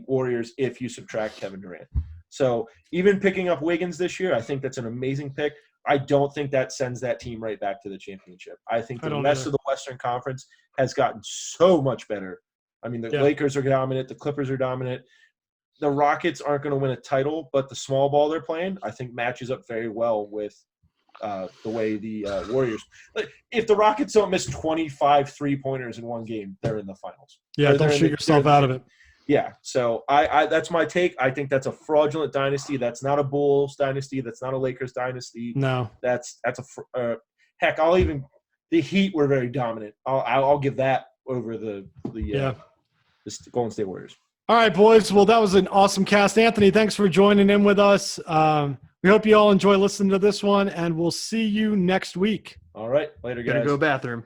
Warriors if you subtract Kevin Durant. So even picking up Wiggins this year, I think that's an amazing pick. I don't think that sends that team right back to the championship. I think I the don't rest either. of the Western Conference has gotten so much better. I mean, the Yeah. Lakers are dominant. The Clippers are dominant. The Rockets aren't going to win a title, but the small ball they're playing, I think, matches up very well with the way the Warriors. Like, if the Rockets don't miss 25 3-pointers in one game, they're in the finals. Yeah, They're don't in shoot the- yourself they're- out of it. Yeah, so I that's my take. I think that's a fraudulent dynasty. That's not a Bulls dynasty. That's not a Lakers dynasty. No. That's heck. I'll even the Heat were very dominant. I'll give that over the Golden State Warriors. All right, boys. Well, that was an awesome cast. Anthony, thanks for joining in with us. We hope you all enjoy listening to this one, and we'll see you next week. All right, later, guys. Gotta go bathroom.